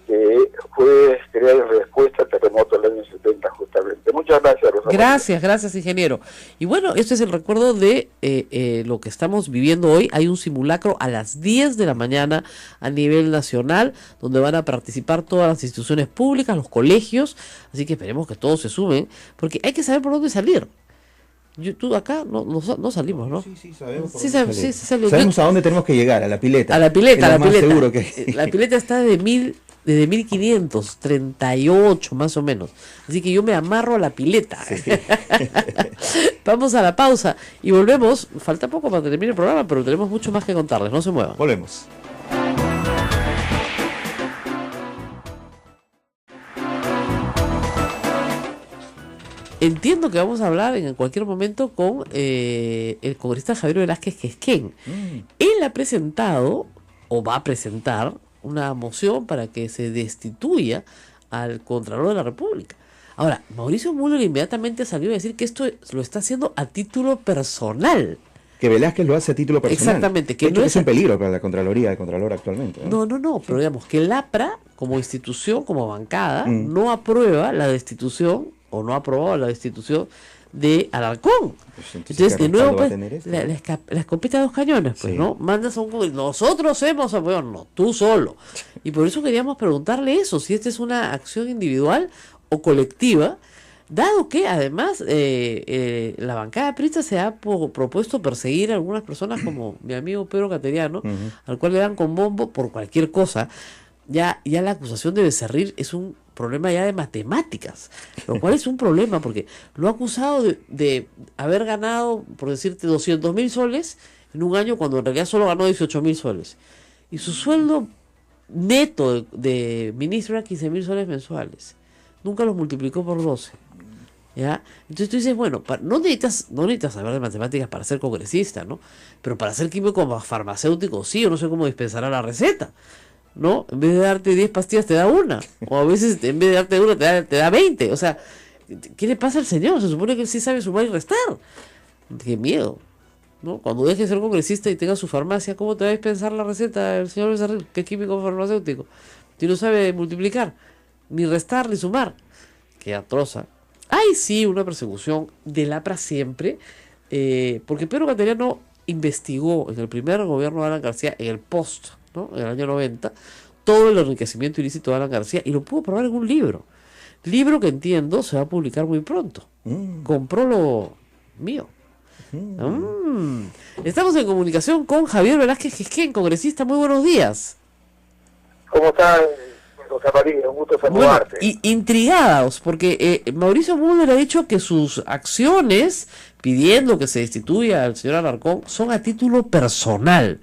que fue creada en respuesta al terremoto del año 70 justamente. Muchas gracias, Rosa. Gracias, ingeniero. Y bueno, este es el recuerdo de lo que estamos viviendo hoy. Hay un simulacro a las 10 de la mañana a nivel nacional, donde van a participar todas las instituciones públicas, los colegios, así que esperemos que todos se sumen, porque hay que saber por dónde salir. Tú acá no salimos, ¿no? Sí, sabemos. Sí, salimos. Sabemos a dónde tenemos que llegar, a la pileta. A la pileta. Seguro que... La pileta está desde 1538 más o menos. Así que yo me amarro a la pileta. Sí. Vamos a la pausa y volvemos. Falta poco para terminar el programa, pero tenemos mucho más que contarles. No se muevan. Volvemos. Entiendo que vamos a hablar en cualquier momento con el congresista Javier Velázquez Quesquén. Él ha presentado, o va a presentar, una moción para que se destituya al Contralor de la República. Ahora, Mauricio Müller inmediatamente salió a decir que esto lo está haciendo a título personal. Que Velázquez lo hace a título personal. Exactamente. Que no es un peligro para la Contraloría, el Contralor actualmente. No, pero digamos que el APRA, como institución, como bancada, no aprueba la destitución, o no ha aprobado la destitución de Alarcón. Pues entonces de nuevo, pues, la escopeta de dos cañones, pues, sí. ¿No? Mandas a un... Nosotros hemos apoyado, no, tú solo. Y por eso queríamos preguntarle eso, si esta es una acción individual o colectiva, dado que además la bancada prista se ha propuesto perseguir a algunas personas como mi amigo Pedro Cateriano, al cual le dan con bombo por cualquier cosa. Ya la acusación de Becerril es un problema ya de matemáticas, lo cual es un problema porque lo ha acusado de haber ganado, por decirte, 200.000 soles en un año cuando en realidad solo ganó 18.000 soles. Y su sueldo neto de ministro era 15.000 soles mensuales. Nunca los multiplicó por 12. ¿Ya? Entonces tú dices, bueno, no necesitas saber de matemáticas para ser congresista, ¿no? Pero para ser químico farmacéutico sí, o no sé cómo dispensará la receta, ¿no? En vez de darte 10 pastillas te da una, o a veces en vez de darte una te da 20, o sea, ¿qué le pasa al señor? Se supone que él sí sabe sumar y restar. Qué miedo, ¿no? Cuando deje de ser congresista y tenga su farmacia, ¿cómo te va a dispensar la receta el señor Becerril? ¿Qué químico farmacéutico? Si no sabe multiplicar, ni restar, ni sumar. Qué atroza. Hay sí una persecución del APRA siempre, porque Pedro Cateriano investigó en el primer gobierno de Alan García, en el post, ¿no? En el año 90, todo el enriquecimiento ilícito de Alan García y lo pudo probar en un libro que entiendo se va a publicar muy pronto. Compró lo mío. Estamos en comunicación con Javier Velázquez Quesquén, congresista. Muy buenos días. ¿Cómo estás, Rosa María? Un gusto saludarte. Bueno, intrigados, porque Mauricio Müller ha dicho que sus acciones pidiendo que se destituya al señor Alarcón son a título personal.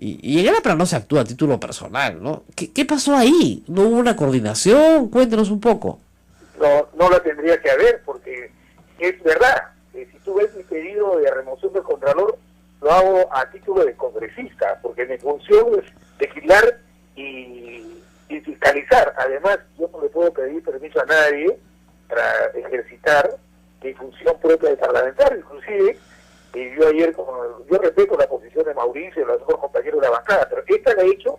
Y en el APRA no se actúa a título personal, ¿no? ¿Qué pasó ahí? ¿No hubo una coordinación? Cuéntenos un poco. No la tendría que haber, porque es verdad. Si tú ves mi pedido de remoción del Contralor, lo hago a título de congresista, porque mi función es legislar y fiscalizar. Además, yo no le puedo pedir permiso a nadie para ejercitar mi función propia de parlamentario. Inclusive, yo ayer, yo respeto la posición de Mauricio y los otros compañeros de la bancada, pero esta la he hecho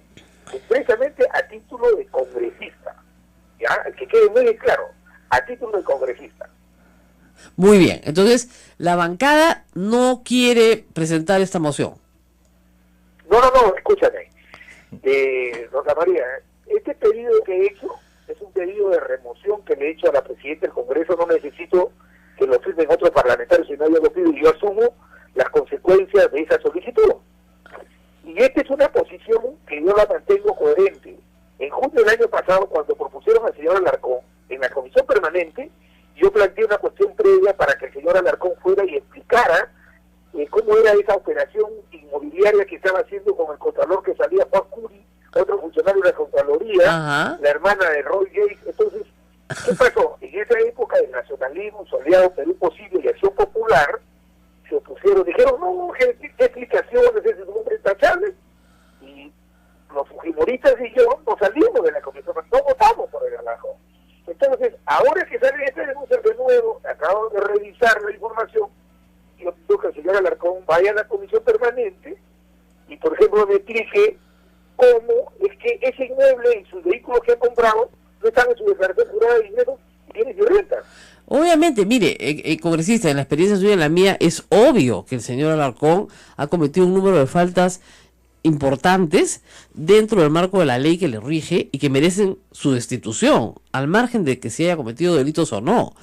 expresamente a título de congresista. ¿Ya? Que quede muy claro, a título de congresista. Muy bien, entonces la bancada no quiere presentar esta moción. No, escúchame. Rosa María, este pedido que he hecho es un pedido de remoción que le he hecho a la Presidenta del Congreso. No necesito que lo firmen otros parlamentarios, sino yo lo pido y yo asumo las consecuencias de esa solicitud. Y esta es una posición que yo la mantengo coherente. En junio del año pasado, cuando propusieron al señor Alarcón en la comisión permanente, yo planteé una cuestión previa para que el señor Alarcón fuera y explicara cómo era esa operación inmobiliaria que estaba haciendo con el Contralor que salía, Juan Curi, otro funcionario de la Contraloría, la hermana de Roy Gates. Entonces, ¿qué pasó? En esa época del nacionalismo, Soleado, Perú Posible y Acción Popular, se opusieron, dijeron, no, ¿qué explicaciones? Ese es un hombre intachable. Y los fujimoristas y yo nos salimos de la comisión, no votamos por el Alarcón. Entonces, ahora que sale este denuncio de nuevo, acabo de revisar la información, yo pido que el señor Alarcón vaya a la comisión permanente y, por ejemplo, me explique cómo es que ese inmueble y sus vehículos que han comprado no están en su declaración jurada de ingresos, bienes y rentas. Obviamente, mire, congresista, en la experiencia suya y en la mía, es obvio que el señor Alarcón ha cometido un número de faltas importantes dentro del marco de la ley que le rige y que merecen su destitución, al margen de que se haya cometido delitos o no.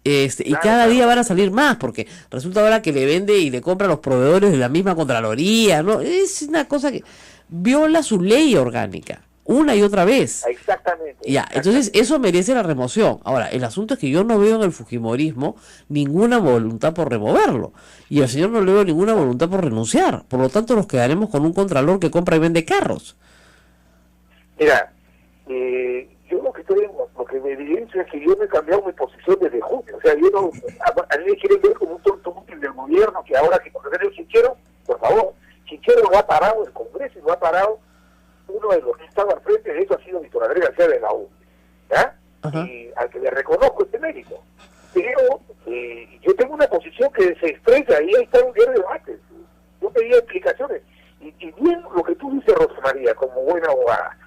Y cada día van a salir más, porque resulta ahora que le vende y le compra a los proveedores de la misma Contraloría, ¿no? Es una cosa que viola su ley orgánica una y otra vez. Exactamente. Ya, entonces eso merece la remoción. Ahora, el asunto es que yo no veo en el fujimorismo ninguna voluntad por removerlo, y al señor no le veo ninguna voluntad por renunciar. Por lo tanto, nos quedaremos con un contralor que compra y vende carros. Mira, yo lo que me evidencia es que yo no he cambiado mi posición desde junio. O sea, yo no, a mí me quieren ver como un tonto útil del gobierno, que ahora que por tener el Chinchero, por favor, Chinchero lo ha parado el Congreso y lo ha parado uno de los que estaba al frente de eso, ha sido Víctor Andrés García de la U, ¿ya? Ajá. Y al que le reconozco este mérito. Pero yo tengo una posición que se expresa, y ahí está un día de debate. Yo pedía explicaciones. Y bien lo que tú dices, Rosa María, como buena abogada.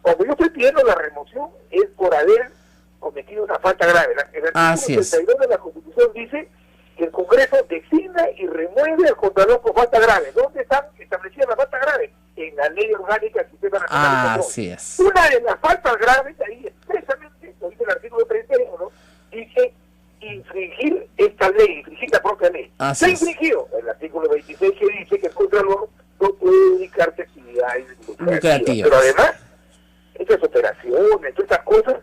Cuando yo estoy pidiendo la remoción es por haber cometido una falta grave. El artículo 32 de la Constitución dice que el Congreso designa y remueve al contralor por falta grave. ¿Dónde están establecidas las faltas graves? En la ley orgánica del Sistema Nacional de Control. Así es. Una de las faltas graves, ahí expresamente, lo dice el artículo 31, dice infringir esta ley, infringir la propia ley. Así Se ha es. infringido el artículo 26 que dice que el contralor no puede dedicarse a actividades lucrativas. Pero además, estas operaciones, todas estas cosas,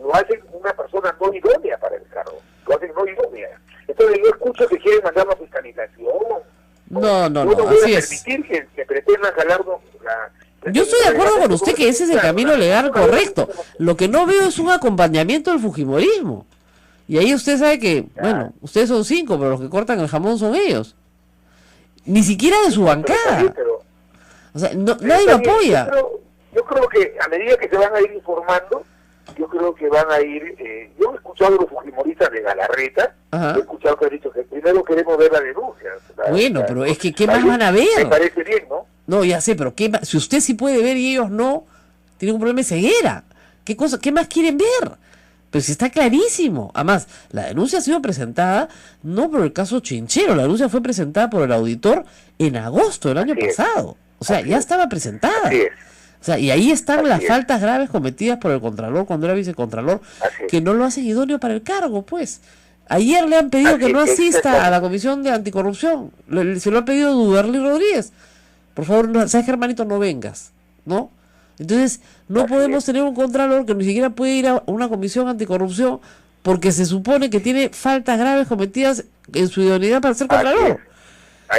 lo hacen una persona no idónea para el cargo. Lo hacen no idónea. Entonces yo escucho que quieren mandar la fiscalización. No, voy así a es. permitir que pretendan jalarnos Yo estoy de acuerdo con usted que ese es el camino legal correcto. Lo que no veo es un acompañamiento del fujimorismo. Y ahí usted sabe que, bueno, ustedes son 5, pero los que cortan el jamón son ellos. Ni siquiera de su bancada. O sea, nadie lo apoya. Yo creo que a medida que se van a ir informando, yo creo que van a ir... yo he escuchado a los fujimoristas de Galarreta, he escuchado que han dicho que primero queremos ver la denuncia. Bueno, pero es que ¿qué más van a ver? Me parece bien, ¿no? No, ya sé, pero ¿qué más? Si usted sí puede ver y ellos no, tienen un problema de ceguera. ¿Qué más quieren ver? Pero si está clarísimo. Además, la denuncia ha sido presentada no por el caso Chinchero, la denuncia fue presentada por el auditor en agosto del año pasado. O sea, ya estaba presentada. O sea, y ahí están las faltas graves cometidas por el Contralor cuando era vicecontralor, que no lo hacen idóneo para el cargo, pues. Ayer le han pedido que no asista a la Comisión de Anticorrupción. Se lo ha pedido Duberly Rodríguez. Por favor, ¿sabes qué, hermanito? No vengas, ¿no? Entonces, no podemos tener un Contralor que ni siquiera puede ir a una comisión anticorrupción porque se supone que tiene faltas graves cometidas en su idoneidad para ser Contralor.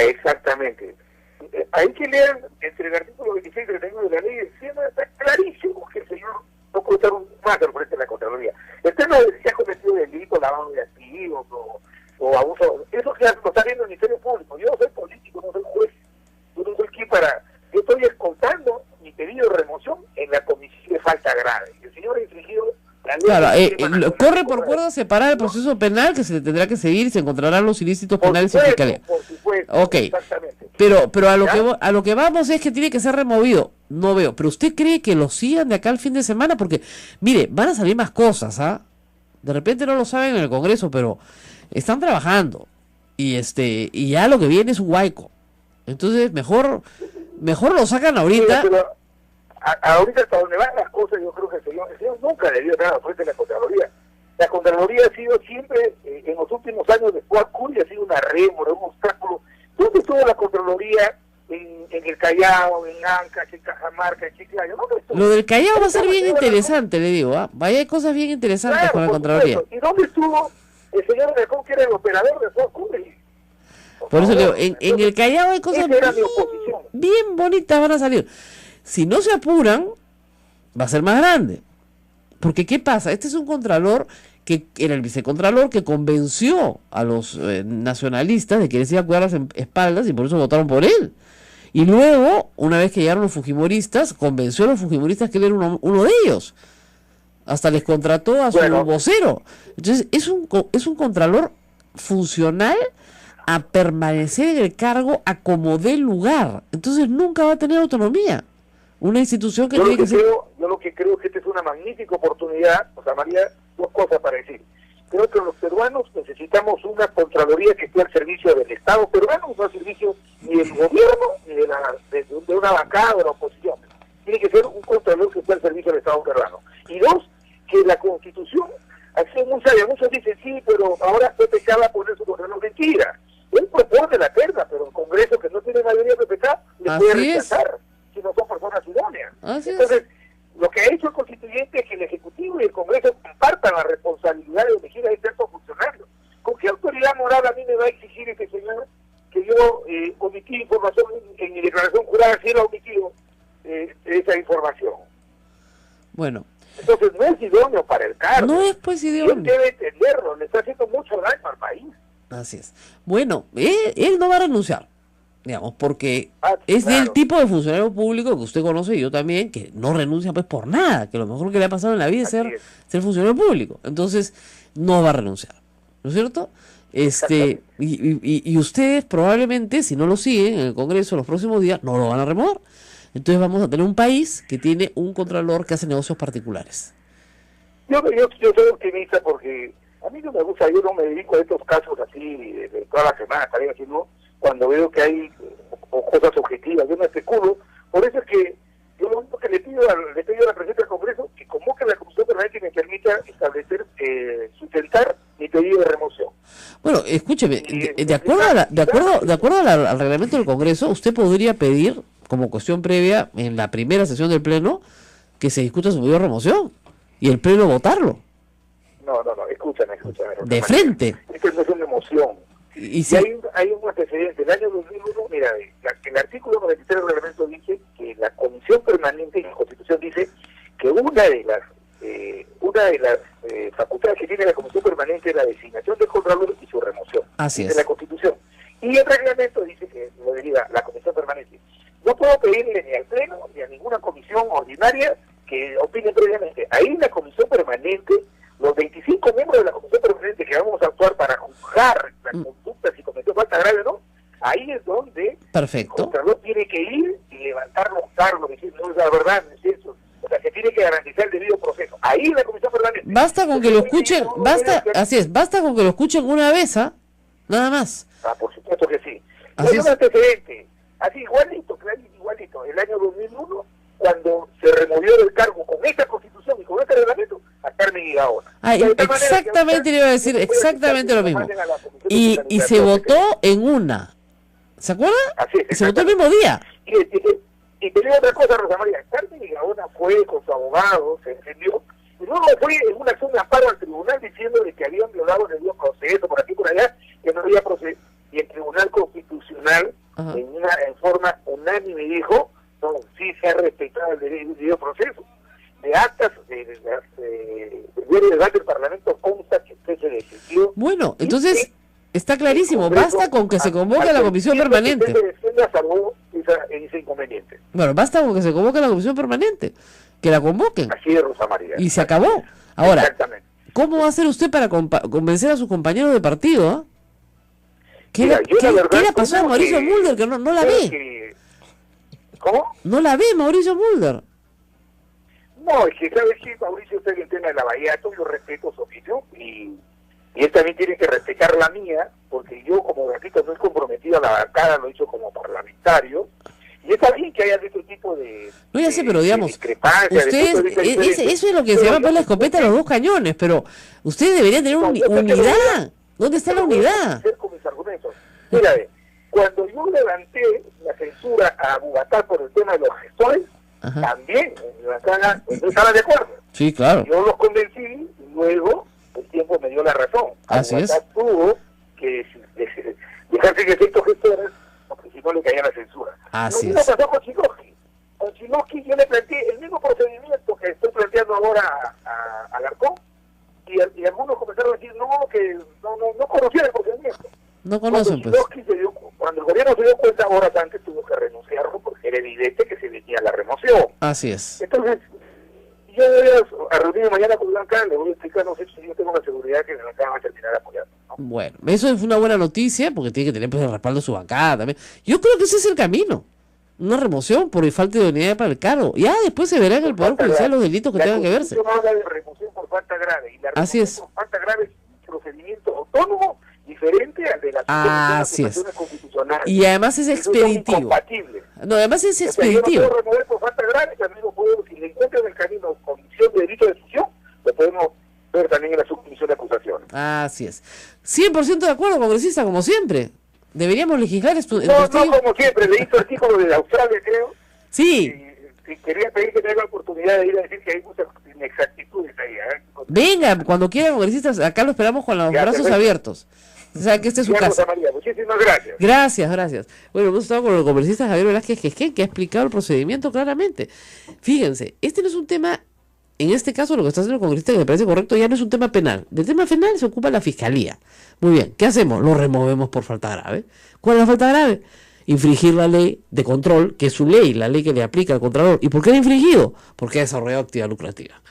Exactamente. Hay que leer entre el artículo 26 y 31 de la ley, está clarísimo que el señor no puede estar más al frente de la Contraloría. El tema de si ha cometido delito, lavado de activos o abuso, eso que lo está viendo el Ministerio Público. Yo no soy político, no soy juez, yo no soy quien para... Yo estoy escoltando mi pedido de remoción en la comisión de falta grave. El señor ha infringido la ley. Claro, corre por cuerda separada el proceso penal que se tendrá que seguir y se encontrarán los ilícitos penales y fiscalía. Por supuesto, exactamente. Pero a lo que vamos es que tiene que ser removido. No veo. Pero usted cree que lo sigan de acá al fin de semana porque, mire, van a salir más cosas, ¿ah? De repente no lo saben en el Congreso, pero están trabajando. Y ya lo que viene es un huaico. Entonces, mejor lo sacan ahorita. Sí, pero ahorita hasta donde van las cosas, yo creo que el señor nunca debió estar al frente de la Contraloría. La Contraloría ha sido siempre, en los últimos años de Fuad Curi, ha sido una rémora, un obstáculo. ¿Dónde estuvo la Contraloría en el Callao, en Ancash, en Cajamarca, en Chiclayo? Lo del Callao va a ser bien interesante, le digo. Vaya, hay cosas bien interesantes con la Contraloría. ¿Y dónde estuvo el señor Alarcón, que era el operador de Fuad Curi? Por eso le digo, en el Callao hay cosas bien bonitas van a salir. Si no se apuran, va a ser más grande. Porque ¿qué pasa? Este es un Contralor que era el vicecontralor, que convenció a los nacionalistas de que les iba a cuidar las espaldas y por eso votaron por él. Y luego, una vez que llegaron los fujimoristas, convenció a los fujimoristas que él era uno de ellos. Hasta les contrató a su vocero. Entonces, es un contralor funcional a permanecer en el cargo a como dé lugar. Entonces, nunca va a tener autonomía. Una institución que tiene que ser... Yo lo que creo es que esta es una magnífica oportunidad, Rosa María, dos cosas para decir. Creo que los peruanos necesitamos una Contraloría que esté al servicio del Estado peruano, no al servicio ni del gobierno ni de una bancada o de la oposición. Tiene que ser un Contralor que esté al servicio del Estado peruano. Y dos, que la Constitución, muchos dicen sí, pero ahora PPK va a poner su Contralor. Mentira. Él propone la terna, pero el Congreso, que no tiene mayoría PPK, le puede rechazar si no son personas idóneas. Entonces, lo que ha hecho el constituyente es que el Ejecutivo y el Congreso compartan la responsabilidad de elegir a este alto funcionario. ¿Con qué autoridad moral a mí me va a exigir este señor que yo omití información en mi declaración jurada, si él ha omitido esa información? Bueno. Entonces no es idóneo para el cargo. No es pues idóneo. Él debe entenderlo, le está haciendo mucho daño al país. Así es. Bueno, él no va a renunciar, digamos, porque es del tipo de funcionario público que usted conoce y yo también, que no renuncia pues por nada, que lo mejor que le ha pasado en la vida es ser funcionario público. Entonces, no va a renunciar, ¿no es cierto? Y ustedes probablemente, si no lo siguen en el Congreso los próximos días, no lo van a remover. Entonces vamos a tener un país que tiene un contralor que hace negocios particulares. Yo soy optimista porque a mí no me gusta, yo no me dedico a estos casos así de toda la semana, tal vez, sino cuando veo que hay cosas objetivas, yo no especulo. Por eso es que yo lo único que le pido a la presidenta del Congreso que convoque a la Comisión Permanente y me permita establecer, sustentar mi pedido de remoción. Bueno, escúcheme, de acuerdo al reglamento del Congreso, usted podría pedir, como cuestión previa, en la primera sesión del Pleno, que se discuta su pedido de remoción y el Pleno votarlo. No, escúchame. De frente. Esto no es una emoción. Y si hay un antecedente. El año 2001, mira, el artículo 93 del reglamento dice que la Comisión Permanente, y la Constitución dice que una de las facultades que tiene la Comisión Permanente es la designación del Contralor y su remoción. Así es. De la Constitución. Y el reglamento dice que lo deriva la Comisión Permanente. No puedo pedirle ni al Pleno ni a ninguna comisión ordinaria que opine previamente. Ahí la Comisión Permanente, los 25 miembros de la Comisión Permanente que vamos a actuar para juzgar la conducta, si cometió falta grave o no, ahí es donde el Contralor tiene que ir y levantar los cargos, decir, no es la verdad, no es eso. O sea, que tiene que garantizar el debido proceso. Ahí la Comisión Permanente. Basta con que lo escuchen, basta con que lo escuchen una vez, nada más. Por supuesto que sí. Hay un antecedente, así igualito, el año 2001, cuando se removió del cargo con esta Constitución y con este reglamento, a Carmen Igaona. Exactamente, le iba a decir exactamente lo mismo. Y se votó en una. ¿Se acuerda? Así es, se votó el mismo día. Y te digo otra cosa, Rosa María. Carmen Igaona fue con su abogado, se defendió, y luego fue en una acción de amparo al tribunal diciendo de que habían violado el debido proceso, por aquí por allá, que no había proceso. Y el Tribunal Constitucional, en forma unánime, dijo, no, sí se ha respetado el debido proceso. De actas del diario de debate del Parlamento consta que usted se defendió. Bueno, entonces está clarísimo, basta con que se convoque a la Comisión Permanente. Que defienda salvó ese inconveniente. Bueno, basta con que se convoque a la Comisión Permanente, que la convoquen. Así es, Rosa María. Y se acabó. Ahora, ¿cómo va a hacer usted para convencer a sus compañeros de partido? ¿Qué le pasó a Mauricio Mulder que no la ve? ¿Cómo? No la ve Mauricio Mulder. No, es que sabes que Mauricio está en el tema de la Bahía, yo respeto su opinión y él también tiene que respetar la mía, porque yo como repito no es comprometido a la bancada, lo he hecho como parlamentario, y está bien que haya este tipo de... No, ya sé, pero digamos, ustedes, eso es lo que se llama la escopeta de los dos cañones, pero ustedes deberían tener unidad. ¿Dónde está la unidad? Con mis argumentos. Mira, cuando yo levanté la censura a Bogotá por el tema de los gestores, también la bancada estaba de acuerdo. Sí, claro. Yo los convencí y luego el tiempo me dio la razón. Así es. Tuvo que dejarse en efectos gestores porque si no le caía la censura. Así es. Lo mismo pasó con Chinoski. Con Chinoski yo le planteé el mismo procedimiento que estoy planteando ahora a Alarcón y algunos comenzaron a decir que no conocían el procedimiento. No conocen, pues. Cuando el gobierno se dio cuenta, horas antes tuvo que renunciarlo porque era evidente que se venía la remoción. Así es. Entonces, yo voy a reunirme mañana con Blanca, le voy a explicar, no sé si yo tengo la seguridad que Blanca va a terminar apoyando, ¿no? Bueno, eso es una buena noticia porque tiene que tener pues, el respaldo de su bancada también. Yo creo que ese es el camino. Una remoción por falta de idoneidad para el cargo. Ya después se verá en el Poder Judicial los delitos que tengan que verse. Habla de remoción por falta grave. Y la Así es. Por falta grave es un procedimiento autónomo diferente al de la Constitución constitucional. Y además es expeditivo. No, además es expeditivo. Yo no puedo remover por falta grave, también lo puedo, si le encuentro en el camino comisión de delito de destrucción, lo podemos ver también en la subcomisión de acusaciones. Así es. 100% de acuerdo, congresista, como siempre. Deberíamos legislar esto. No como siempre, leí tu artículo de Australia, creo. Sí. Y quería pedir que tenga la oportunidad de ir a decir que hay muchas inexactitudes ahí. Venga, cuando quiera, congresistas, acá lo esperamos con los brazos abiertos. O sea, que este es su casa. María, muchísimas gracias. Gracias. Bueno, hemos estado con el congresista Javier Velázquez Gesquén, que ha explicado el procedimiento claramente. Fíjense, este no es un tema, en este caso lo que está haciendo el congresista, que me parece correcto, ya no es un tema penal. Del tema penal se ocupa la fiscalía. Muy bien, ¿qué hacemos? Lo removemos por falta grave. ¿Cuál es la falta grave? Infringir la ley de control, que es su ley, la ley que le aplica al Contralor. ¿Y por qué la ha infringido? Porque ha desarrollado actividad lucrativa.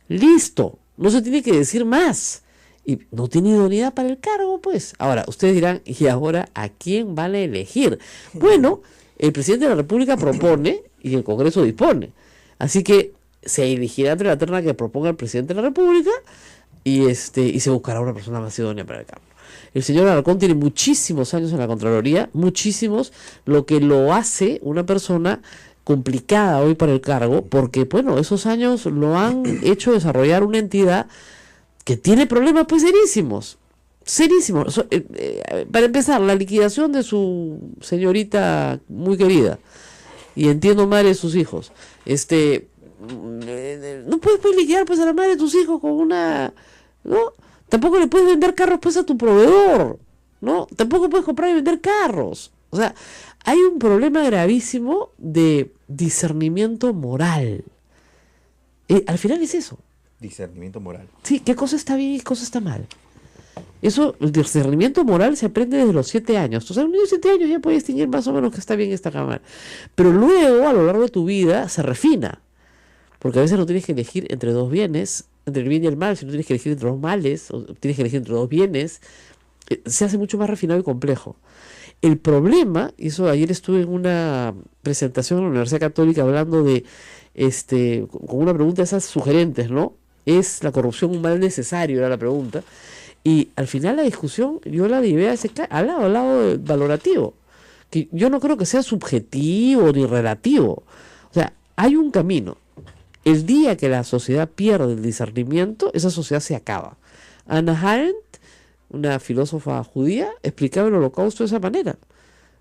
Listo, no se tiene que decir más. Y no tiene idoneidad para el cargo, pues. Ahora, ustedes dirán, ¿y ahora a quién van a elegir? Bueno, el presidente de la República propone y el Congreso dispone. Así que se elegirá entre la terna que proponga el presidente de la República y se buscará una persona más idónea para el cargo. El señor Alarcón tiene muchísimos años en la Contraloría, muchísimos, lo que lo hace una persona complicada hoy para el cargo, porque, bueno, esos años lo han hecho desarrollar una entidad que tiene problemas pues serísimos. Para empezar, la liquidación de su señorita muy querida, y entiendo madre de sus hijos, no puedes pues liquidar pues a la madre de tus hijos con una, ¿no? Tampoco le puedes vender carros pues a tu proveedor, ¿no? Tampoco puedes comprar y vender carros. O sea, hay un problema gravísimo de discernimiento moral. Al final es eso. Discernimiento moral. Sí, qué cosa está bien y qué cosa está mal. Eso, el discernimiento moral se aprende desde los 7 años. O sea, un niño de 7 años ya puede distinguir más o menos que está bien y está mal. Pero luego, a lo largo de tu vida, se refina. Porque a veces no tienes que elegir entre dos bienes, entre el bien y el mal, sino tienes que elegir entre dos males, o tienes que elegir entre dos bienes. Se hace mucho más refinado y complejo. El problema, y eso ayer estuve en una presentación en la Universidad Católica hablando de, con una pregunta de esas sugerentes, ¿no? ¿Es la corrupción un mal necesario? Era la pregunta. Y al final la discusión yo la llevé al lado valorativo. Que yo no creo que sea subjetivo ni relativo. O sea, hay un camino. El día que la sociedad pierde el discernimiento, esa sociedad se acaba. Hannah Arendt, una filósofa judía, explicaba el Holocausto de esa manera.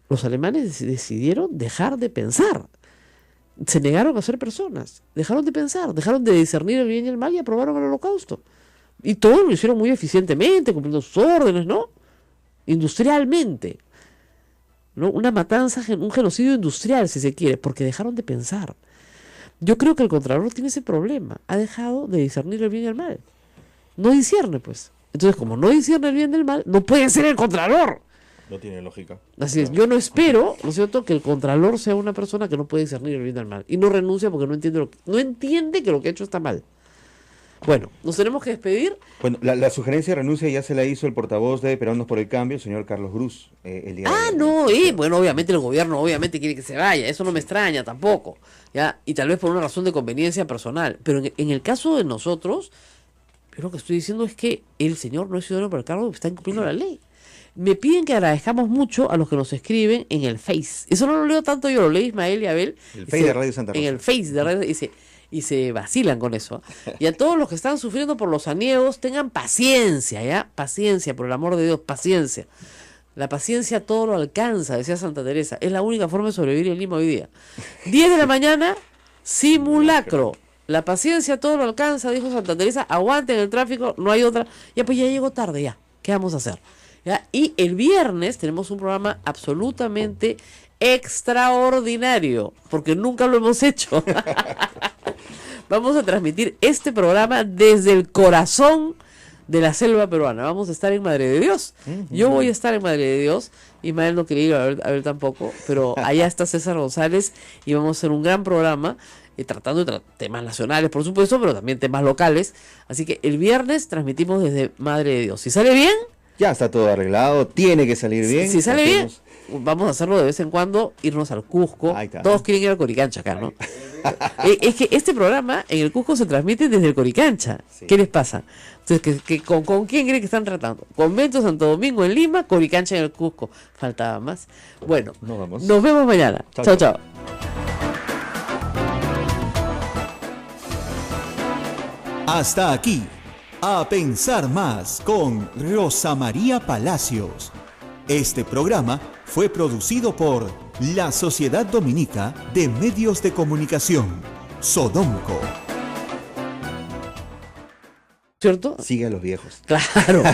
Los alemanes decidieron dejar de pensar. Se negaron a ser personas, dejaron de pensar, dejaron de discernir el bien y el mal y aprobaron el Holocausto. Y todo lo hicieron muy eficientemente, cumpliendo sus órdenes, ¿no? Industrialmente, ¿no? Una matanza, un genocidio industrial, si se quiere, porque dejaron de pensar. Yo creo que el Contralor tiene ese problema, ha dejado de discernir el bien y el mal. No discierne, pues. Entonces, como no discierne el bien del mal, no puede ser el Contralor. No tiene lógica. Así es, yo no espero, ¿no es cierto?, que el Contralor sea una persona que no puede discernir el bien del mal. Y no renuncia porque no entiende que lo que ha hecho está mal. Bueno, nos tenemos que despedir. Bueno, la sugerencia de renuncia ya se la hizo el portavoz de Peruanos por el Cambio, el señor Carlos Gruz, el día de ayer. Bueno, obviamente el gobierno quiere que se vaya, eso no me extraña tampoco, ¿ya? Y tal vez por una razón de conveniencia personal. Pero en el caso de nosotros, lo que estoy diciendo es que el señor no es ciudadano por el cargo, está incumpliendo la ley. Me piden que agradezcamos mucho a los que nos escriben en el Face. Eso no lo leo tanto yo, lo leí Ismael y Abel. El Face de Radio Santa Rosa. En el Face de Radio y se vacilan con eso. Y a todos los que están sufriendo por los aniegos, tengan paciencia, ¿ya? Paciencia, por el amor de Dios, paciencia. La paciencia todo lo alcanza, decía Santa Teresa. Es la única forma de sobrevivir en Lima hoy día. 10 de la mañana, simulacro. La paciencia todo lo alcanza, dijo Santa Teresa. Aguanten el tráfico, no hay otra. Ya pues ya llegó tarde, ya. ¿Qué vamos a hacer? ¿Ya? Y el viernes tenemos un programa absolutamente extraordinario, porque nunca lo hemos hecho. Vamos a transmitir este programa desde el corazón de la selva peruana. Vamos a estar en Madre de Dios. Yo voy a estar en Madre de Dios. Ismael no quería ir a ver tampoco, pero allá está César González y vamos a hacer un gran programa tratando de temas nacionales, por supuesto, pero también temas locales. Así que el viernes transmitimos desde Madre de Dios. Si sale bien, ya está todo arreglado, tiene que salir bien. Si sale bien, vamos a hacerlo de vez en cuando, irnos al Cusco. Todos quieren ir al Coricancha acá, ¿no? Es que este programa en el Cusco se transmite desde el Coricancha. Sí. ¿Qué les pasa? Entonces, ¿con quién creen que están tratando? Convento Santo Domingo en Lima, Coricancha en el Cusco. Faltaba más. Bueno, nos vemos mañana. Chao, chao. Hasta aquí, A Pensar Más con Rosa María Palacios. Este programa fue producido por la Sociedad Dominica de Medios de Comunicación, Sodomco. ¿Cierto? Sigue a los viejos. Claro,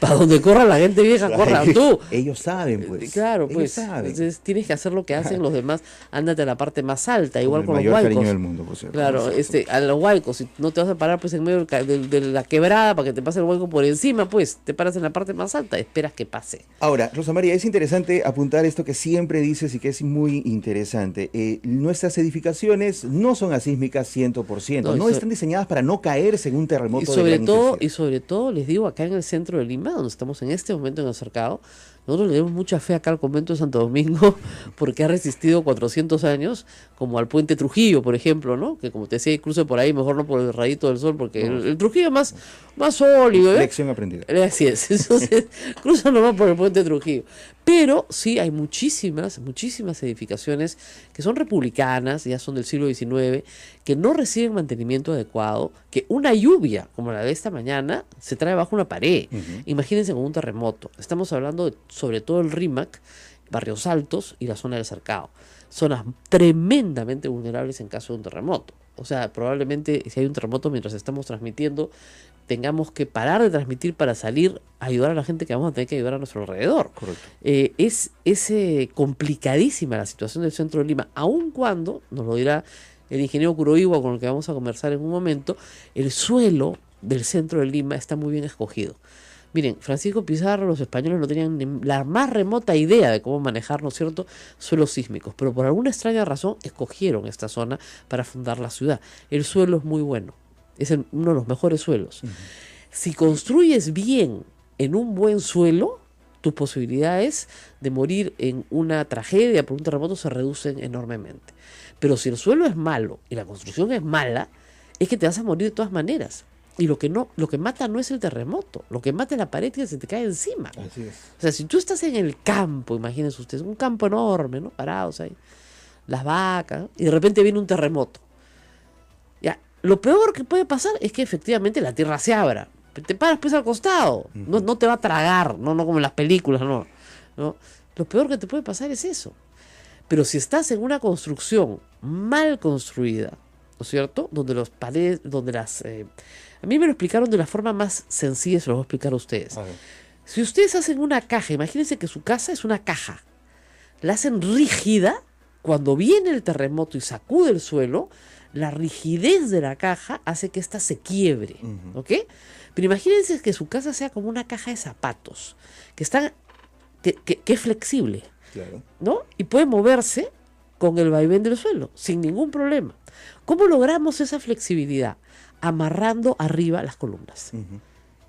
para donde corra la gente vieja, corran tú. Ellos saben, pues. Claro, pues. Entonces tienes que hacer lo que hacen los demás. Ándate a la parte más alta, igual con los huaicos. El mayor cariño del mundo, por cierto. Claro, a los huaicos, si no te vas a parar pues en medio de la quebrada para que te pase el huaico por encima, pues te paras en la parte más alta, esperas que pase. Ahora, Rosa María, es interesante apuntar esto que siempre dices y que es muy interesante. Nuestras edificaciones no son asísmicas 100%, no están diseñadas para no caerse en un terremoto. Y sobre todo, les digo, acá en el centro de Lima, donde estamos en este momento en el cercado, nosotros le damos mucha fe acá al convento de Santo Domingo, porque ha resistido 400 años, como al puente Trujillo, por ejemplo, ¿no? Que como te decía, cruce por ahí, mejor no por el rayito del sol, porque el Trujillo es más sólido. Lección aprendida. Así es, entonces cruza nomás por el puente Trujillo. Pero sí hay muchísimas edificaciones que son republicanas, ya son del siglo XIX, que no reciben mantenimiento adecuado, que una lluvia como la de esta mañana se trae bajo una pared. Imagínense con un terremoto. Estamos hablando sobre todo el RIMAC, Barrios Altos y la zona del Cercado. Zonas tremendamente vulnerables en caso de un terremoto. O sea, probablemente si hay un terremoto mientras estamos transmitiendo, tengamos que parar de transmitir para salir a ayudar a la gente que vamos a tener que ayudar a nuestro alrededor. Correcto. Es complicadísima la situación del centro de Lima, aun cuando, nos lo dirá el ingeniero Kuroiwa con el que vamos a conversar en un momento, el suelo del centro de Lima está muy bien escogido. Miren, Francisco Pizarro, los españoles no tenían ni la más remota idea de cómo manejar, ¿no es cierto?, suelos sísmicos, pero por alguna extraña razón escogieron esta zona para fundar la ciudad. El suelo es muy bueno, es uno de los mejores suelos. Si construyes bien en un buen suelo, tus posibilidades de morir en una tragedia por un terremoto se reducen enormemente. Pero si el suelo es malo y la construcción es mala, es que te vas a morir de todas maneras. Y lo que mata no es el terremoto, lo que mata es la pared que se te cae encima. Así es. O sea, si tú estás en el campo, imagínense ustedes, un campo enorme, ¿no? Parados ahí, las vacas, ¿no? Y de repente viene un terremoto. Ya, lo peor que puede pasar es que efectivamente la tierra se abra. Te paras pues al costado, no te va a tragar, no como en las películas, no. Lo peor que te puede pasar es eso. Pero si estás en una construcción mal construida, ¿no es cierto? Donde los paredes, a mí me lo explicaron de la forma más sencilla, se lo voy a explicar a ustedes. Si ustedes hacen una caja, imagínense que su casa es una caja, la hacen rígida, cuando viene el terremoto y sacude el suelo, la rigidez de la caja hace que ésta se quiebre, ¿ok? Pero imagínense que su casa sea como una caja de zapatos, que es flexible, claro, ¿no? Y puede moverse con el vaivén del suelo, sin ningún problema. ¿Cómo logramos esa flexibilidad? Amarrando arriba las columnas.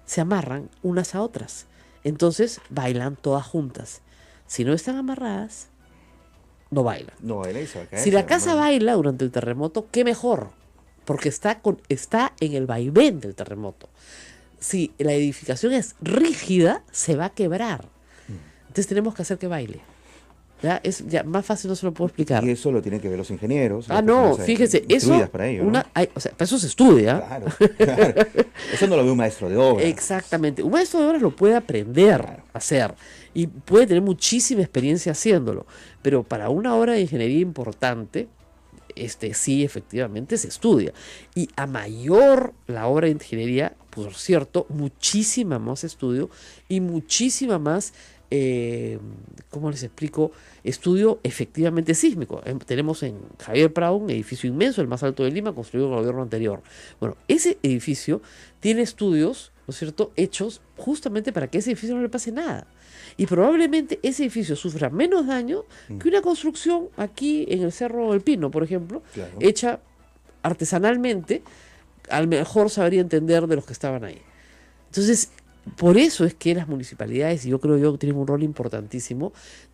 Se amarran unas a otras. Entonces bailan todas juntas. Si no están amarradas, no bailan. No bailan y se va a caer. Si la casa baila durante el terremoto, qué mejor, porque está en el vaivén del terremoto. Si la edificación es rígida, se va a quebrar. Entonces tenemos que hacer que baile. Ya más fácil no se lo puedo explicar. Y eso lo tienen que ver los ingenieros. No, fíjese, eso para ello, ¿no? para eso se estudia. Claro. Eso no lo ve un maestro de obra. Exactamente. Un maestro de obras lo puede aprender a hacer y puede tener muchísima experiencia haciéndolo. Pero para una obra de ingeniería importante, sí, efectivamente se estudia. Y a mayor la obra de ingeniería, por cierto, muchísima más estudio y muchísima más ¿cómo les explico? Estudio efectivamente sísmico. Tenemos en Javier Prado un edificio inmenso, el más alto de Lima, construido en el gobierno anterior. Bueno, ese edificio tiene estudios, ¿no es cierto?, hechos justamente para que a ese edificio no le pase nada. Y probablemente ese edificio sufra menos daño que una construcción aquí en el Cerro del Pino, por ejemplo, claro, hecha artesanalmente, al mejor sabría entender de los que estaban ahí. Entonces, por eso es que las municipalidades, y yo creo que tienen un rol importantísimo,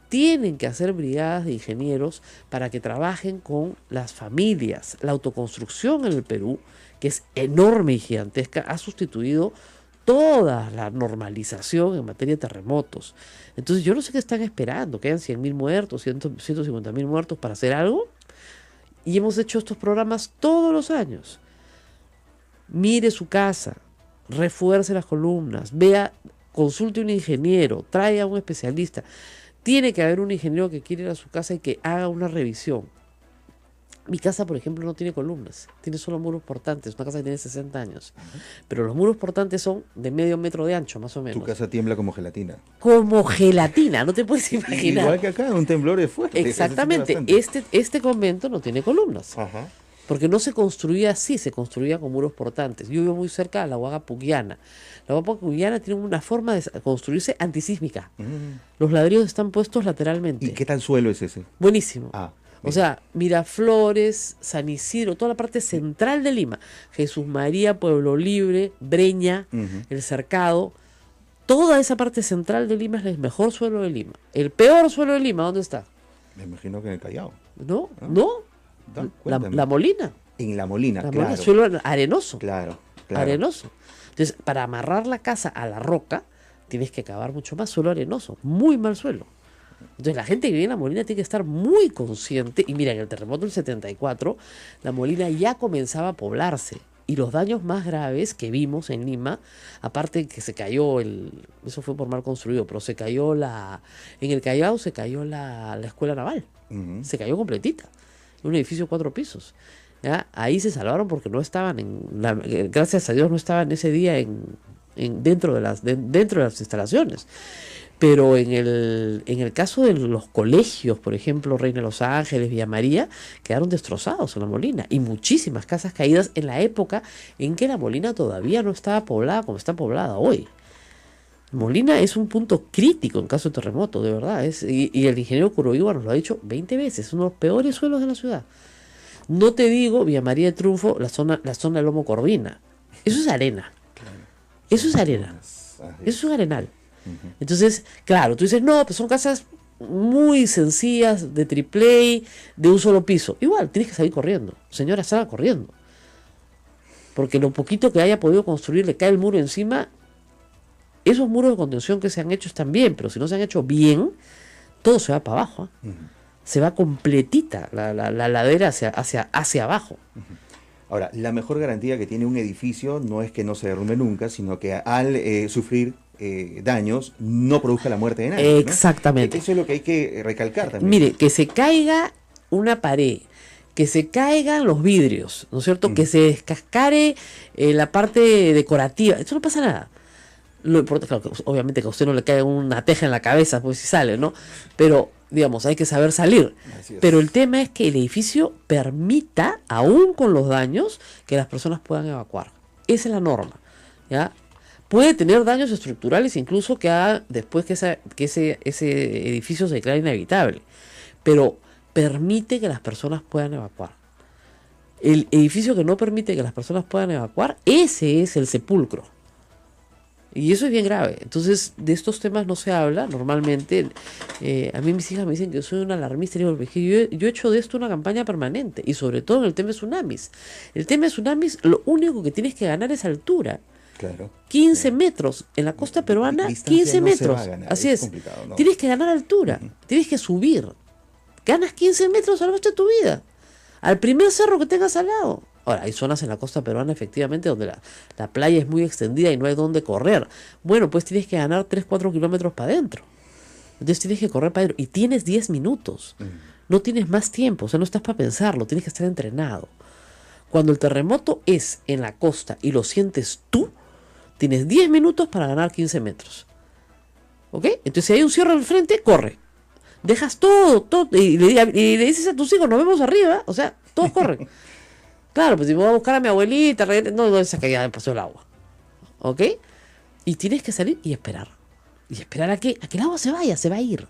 tienen que hacer brigadas de ingenieros para que trabajen con las familias. La autoconstrucción en el Perú, que es enorme y gigantesca, ha sustituido toda la normalización en materia de terremotos. Entonces yo no sé qué están esperando, que hayan 100.000 muertos, 150.000 muertos para hacer algo. Y hemos hecho estos programas todos los años. Mire su casa, refuerce las columnas, vea, consulte a un ingeniero, traiga a un especialista. Tiene que haber un ingeniero que quiera ir a su casa y que haga una revisión. Mi casa, por ejemplo, no tiene columnas, tiene solo muros portantes, una casa que tiene 60 años. Pero los muros portantes son de medio metro de ancho, más o menos. Tu casa tiembla como gelatina. Como gelatina, no te puedes imaginar. Igual que acá, un temblor es fuerte. Exactamente, este convento no tiene columnas. Ajá. Porque no se construía así, se construía con muros portantes. Yo vivo muy cerca de la Huaga Pugliana. La Huaga Pugliana tiene una forma de construirse antisísmica. Los ladrillos están puestos lateralmente. ¿Y qué tal suelo es ese? Buenísimo. Ah. O sea, Miraflores, San Isidro, toda la parte central de Lima, Jesús María, Pueblo Libre, Breña, El Cercado, toda esa parte central de Lima es el mejor suelo de Lima. El peor suelo de Lima, ¿dónde está? Me imagino que en el Callao. No. La Molina. En La Molina, claro. Molina, suelo arenoso. Claro. Arenoso. Entonces, para amarrar la casa a la roca, tienes que cavar mucho más suelo arenoso, muy mal suelo. Entonces la gente que vive en La Molina tiene que estar muy consciente. Y mira, en el terremoto del 74, La Molina ya comenzaba a poblarse. Y los daños más graves que vimos en Lima, aparte que se cayó eso fue por mal construido, pero se cayó en el Callao se cayó la escuela naval. Se cayó completita. Un edificio de 4 pisos. ¿Ya? Ahí se salvaron porque no estaban gracias a Dios no estaban ese día dentro de las instalaciones. Pero en el caso de los colegios, por ejemplo, Reina de los Ángeles, Villa María, quedaron destrozados en La Molina. Y muchísimas casas caídas en la época en que La Molina todavía no estaba poblada como está poblada hoy. Molina es un punto crítico en caso de terremoto, de verdad. Y el ingeniero Curoiwa nos lo ha dicho 20 veces. Es uno de los peores suelos de la ciudad. No te digo Villa María de Triunfo, la zona de Lomo Corvina. Eso es arena. Eso es arena. Eso es un arenal. Entonces, claro, tú dices, no, pues son casas muy sencillas, de triple A, de un solo piso. Igual, tienes que salir corriendo. Señora, salga corriendo. Porque lo poquito que haya podido construir, le cae el muro encima. Esos muros de contención que se han hecho están bien, pero si no se han hecho bien, todo se va para abajo. Se va completita la ladera hacia abajo. Ahora, la mejor garantía que tiene un edificio no es que no se derrumbe nunca, sino que al sufrir daños no produzca la muerte de nadie. Exactamente. ¿No? Eso es lo que hay que recalcar también. Mire, que se caiga una pared, que se caigan los vidrios, ¿no es cierto? Que se descascare la parte decorativa, eso no pasa nada. Lo importante, claro, obviamente que a usted no le caiga una teja en la cabeza, pues si sale, ¿no? Pero, digamos, hay que saber salir. Pero el tema es que el edificio permita, aún con los daños, que las personas puedan evacuar. Esa es la norma, ¿ya? Puede tener daños estructurales, incluso que haga después que ese edificio se declare inhabitable. Pero permite que las personas puedan evacuar. El edificio que no permite que las personas puedan evacuar, ese es el sepulcro. Y eso es bien grave. Entonces, de estos temas no se habla normalmente. A mí mis hijas me dicen que yo soy una alarmista. Yo he hecho de esto una campaña permanente. Y sobre todo en el tema de tsunamis. El tema de tsunamis, lo único que tienes que ganar es altura. Claro. 15 metros. En la costa peruana, 15 metros. Así es. ¿No? Tienes que ganar altura. Tienes que subir. Ganas 15 metros al resto de tu vida. Al primer cerro que tengas al lado. Ahora, hay zonas en la costa peruana, efectivamente, donde la playa es muy extendida y no hay dónde correr. Bueno, pues tienes que ganar 3-4 kilómetros para adentro. Entonces tienes que correr para adentro. Y tienes 10 minutos. No tienes más tiempo. O sea, no estás para pensarlo. Tienes que estar entrenado. Cuando el terremoto es en la costa y lo sientes tú, tienes 10 minutos para ganar 15 metros. ¿Ok? Entonces si hay un cierre al frente, corre. Dejas todo, y le dices a tus hijos, nos vemos arriba, o sea, todos corren. Claro, pues si me voy a buscar a mi abuelita, no, esa que ya pasó el agua. ¿Ok? Y tienes que salir y esperar. Y esperar a que el agua se va a ir.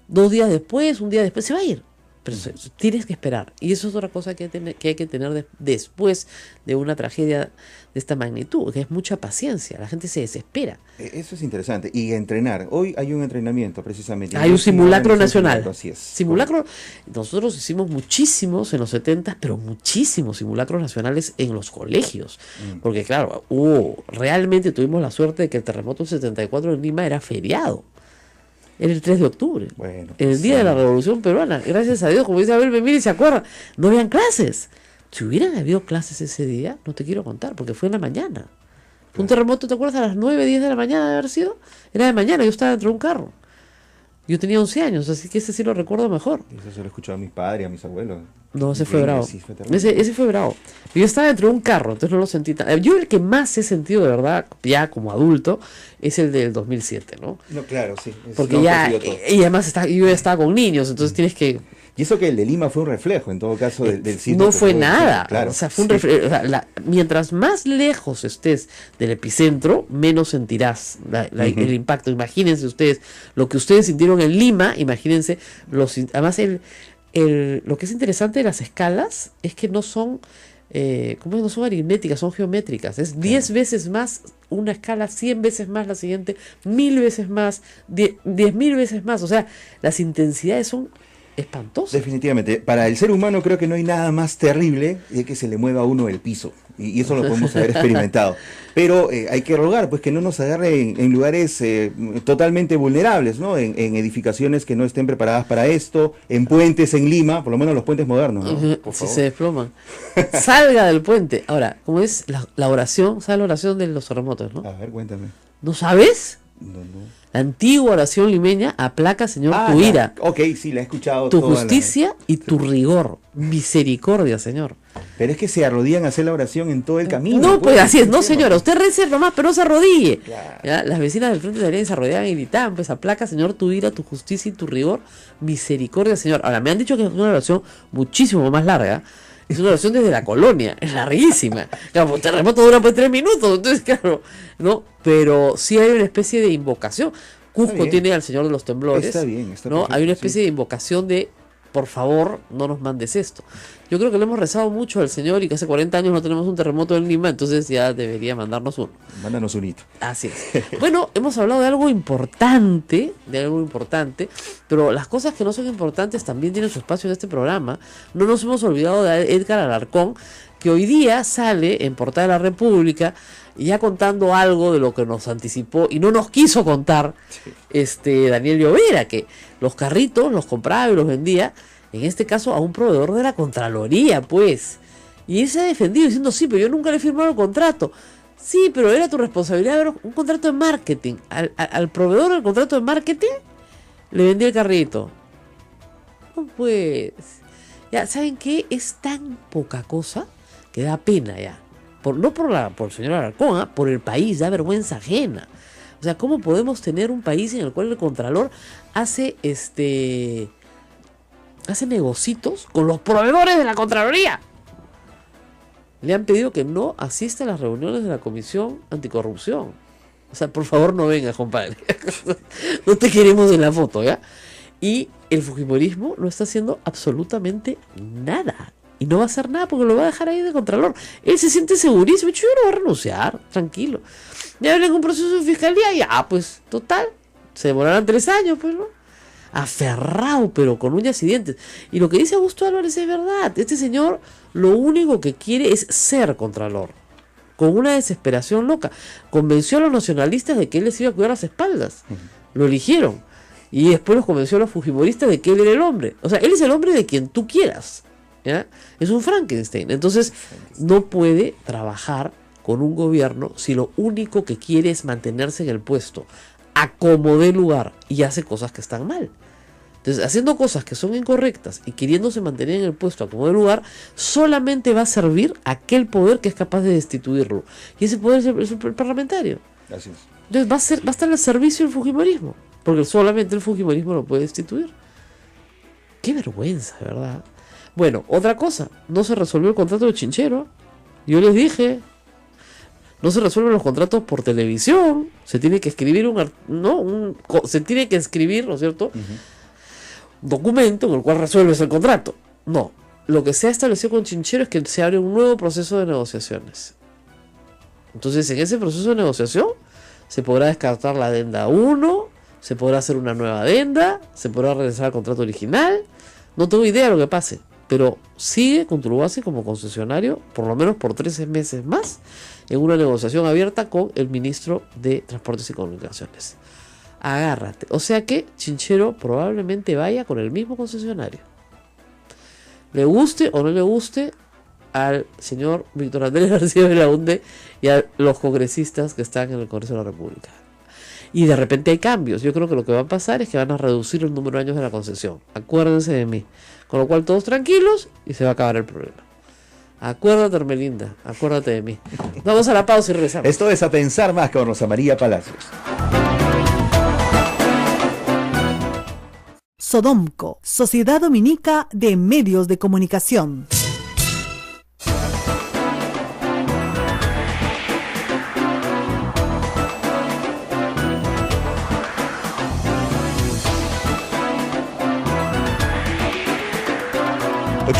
2 días después, un día después, se va a ir. Pero tienes que esperar. Y eso es otra cosa que hay que tener después de una tragedia de esta magnitud, que es mucha paciencia. La gente se desespera. Eso es interesante. Y entrenar. Hoy hay un entrenamiento, precisamente. Hay un simulacro nacional. Así es. Simulacro. Nosotros hicimos muchísimos en los 70, pero muchísimos simulacros nacionales en los colegios. Porque claro, realmente tuvimos la suerte de que el terremoto del 74 en Lima era feriado. Era el 3 de octubre, bueno, el día de la Revolución Peruana. Gracias a Dios, como dice Abel Memiri, ¿se acuerdan? No habían clases. Si hubieran habido clases ese día, no te quiero contar, porque fue en la mañana. Fue un terremoto, ¿te acuerdas? A las 9, 10 de la mañana de haber sido. Era de mañana, yo estaba dentro de un carro. Yo tenía 11 años, así que ese sí lo recuerdo mejor. Eso se lo he escuchado a mis padres, a mis abuelos. No, ese fue bravo. Ese fue bravo. Yo estaba dentro de un carro, entonces no lo sentí tan... Yo el que más he sentido de verdad, ya como adulto, es el del 2007, ¿no? No, claro, sí. Porque ya... Y además yo ya estaba con niños, entonces tienes que... Y eso que el de Lima fue un reflejo, en todo caso, del sitio. No fue nada. Claro, o sea, fue un reflejo. O sea, mientras más lejos estés del epicentro, menos sentirás el impacto. Imagínense ustedes lo que ustedes sintieron en Lima, imagínense. Además, lo que es interesante de las escalas es que no son... no son aritméticas, son geométricas. Es 10 veces más una escala, 100 veces más la siguiente, 1000 veces más, 10.000 veces más. O sea, las intensidades son espantoso. Definitivamente. Para el ser humano creo que no hay nada más terrible de que se le mueva a uno el piso. Y eso lo podemos haber experimentado. Pero hay que rogar pues que no nos agarre en lugares totalmente vulnerables, ¿no? En edificaciones que no estén preparadas para esto, en puentes en Lima, por lo menos los puentes modernos, ¿no? Por si favor. se desploman. Salga del puente. Ahora, ¿cómo es la oración? ¿Sabes la oración de los terremotos, no? A ver, cuéntame. ¿No sabes? No. La antigua oración limeña: aplaca, Señor, tu ira. Ok, sí, la he escuchado. Tu justicia y tu rigor. Misericordia, Señor. Pero es que se arrodillan a hacer la oración en todo el camino. No, pues así es. No, señora, usted rece nomás, pero no se arrodille. Claro. ¿Ya? Las vecinas del frente de la se arrodillaban y gritaban: pues aplaca, Señor, tu ira, tu justicia y tu rigor. Misericordia, Señor. Ahora, me han dicho que es una oración muchísimo más larga. Es una oración desde la colonia, es larguísima. Claro, pues terremoto dura pues 3 minutos, entonces claro, ¿no? Pero sí hay una especie de invocación. Cusco tiene al Señor de los Temblores. Está bien, está ¿no? perfecto, Hay una especie sí. de invocación de, por favor, no nos mandes esto. Yo creo que le hemos rezado mucho al Señor y que hace 40 años no tenemos un terremoto en Lima, entonces ya debería mandarnos uno. Mándanos un hito. Así es. Bueno, hemos hablado de algo importante, pero las cosas que no son importantes también tienen su espacio en este programa. No nos hemos olvidado de Edgar Alarcón, que hoy día sale en Portada de la República ya contando algo de lo que nos anticipó y no nos quiso contar Daniel Llovera, que los carritos los compraba y los vendía, en este caso a un proveedor de la Contraloría, pues. Y él se ha defendido diciendo: sí, pero yo nunca le he firmado el contrato. Sí, pero era tu responsabilidad ver un contrato de marketing. Al proveedor del contrato de marketing le vendí el carrito. No, pues. Ya, ¿saben qué? Es tan poca cosa que da pena ya. No por el señor Alarcón, por el país, da vergüenza ajena. O sea, ¿cómo podemos tener un país en el cual el Contralor hace negocitos con los proveedores de la Contraloría? Le han pedido que no asista a las reuniones de la Comisión Anticorrupción. O sea, por favor no venga, compadre. No te queremos en la foto, ¿ya? Y el fujimorismo no está haciendo absolutamente nada. Y no va a hacer nada porque lo va a dejar ahí de Contralor. Él se siente segurísimo. Yo no voy a renunciar, tranquilo. Ya viene un proceso de fiscalía, ya, pues, total. Se demorarán 3 años, pues, ¿no? Aferrado, pero con uñas y dientes. Y lo que dice Augusto Álvarez es verdad. Este señor lo único que quiere es ser Contralor. Con una desesperación loca. Convenció a los nacionalistas de que él les iba a cuidar las espaldas. Lo eligieron. Y después los convenció a los fujimoristas de que él era el hombre. O sea, él es el hombre de quien tú quieras. ¿Ya? Es un Frankenstein. Entonces no puede trabajar con un gobierno si lo único que quiere es mantenerse en el puesto, a como dé lugar, y hace cosas que están mal. Entonces, haciendo cosas que son incorrectas y queriéndose mantener en el puesto a como de lugar, solamente va a servir aquel poder que es capaz de destituirlo. Y ese poder es el parlamentario. Así es. Entonces va a estar al servicio del fujimorismo, porque solamente el fujimorismo lo puede destituir. Qué vergüenza, ¿verdad? Bueno, otra cosa, no se resolvió el contrato de Chinchero. Yo les dije, no se resuelven los contratos por televisión, se tiene que escribir ¿no es cierto? Un documento en el cual resuelves el contrato. No, lo que se ha establecido con Chinchero es que se abre un nuevo proceso de negociaciones. Entonces, en ese proceso de negociación se podrá descartar la adenda 1, se podrá hacer una nueva adenda, se podrá regresar al contrato original. No tengo idea de lo que pase, pero sigue con Turbasi como concesionario, por lo menos por 13 meses más, en una negociación abierta con el ministro de Transportes y Comunicaciones. Agárrate. O sea que Chinchero probablemente vaya con el mismo concesionario. Le guste o no le guste al señor Víctor Andrés García Belaúnde y a los congresistas que están en el Congreso de la República. Y de repente hay cambios. Yo creo que lo que va a pasar es que van a reducir el número de años de la concesión. Acuérdense de mí. Con lo cual todos tranquilos y se va a acabar el problema. Acuérdate, Hermelinda. Acuérdate de mí. Vamos a la pausa y regresamos. Esto es A Pensar Más con Rosa María Palacios. Sodomco, Sociedad Dominica de Medios de Comunicación.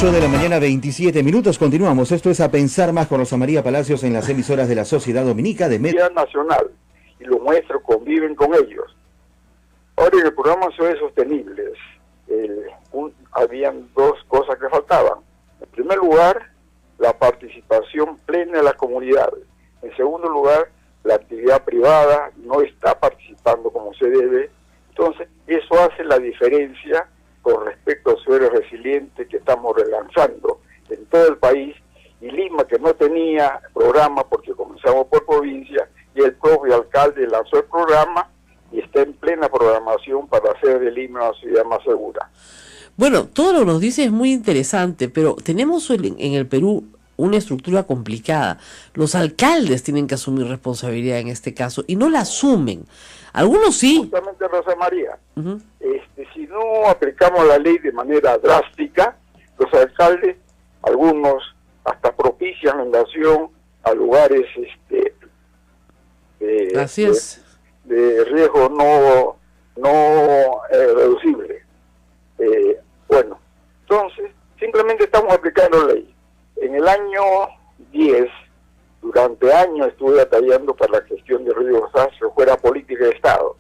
De la mañana, 27 minutos. Continuamos. Esto es A Pensar Más con Rosa María Palacios en las emisoras de la Sociedad Dominica de Medios Nacional. Y los nuestros conviven con ellos. Ahora, en el programa Ciudades Sostenibles, habían dos cosas que faltaban. En primer lugar, la participación plena de las comunidades. En segundo lugar, la actividad privada no está participando como se debe. Entonces, eso hace la diferencia con respecto a Ciudades Resilientes que estamos relanzando en todo el país, y Lima, que no tenía programa porque comenzamos por provincia, y el propio alcalde lanzó el programa y está en plena programación para hacer de Lima una ciudad más segura. Bueno, todo lo que nos dice es muy interesante, pero tenemos en el Perú una estructura complicada. Los alcaldes tienen que asumir responsabilidad en este caso y no la asumen. Algunos sí. Justamente, Rosa María, si no aplicamos la ley de manera drástica, los alcaldes, algunos hasta propician la invasión a lugares de riesgo no reducible. Bueno, entonces, simplemente estamos aplicando la ley. En el año 10, durante años estuve batallando para la gestión de Río Sastre, fuera política de Estado.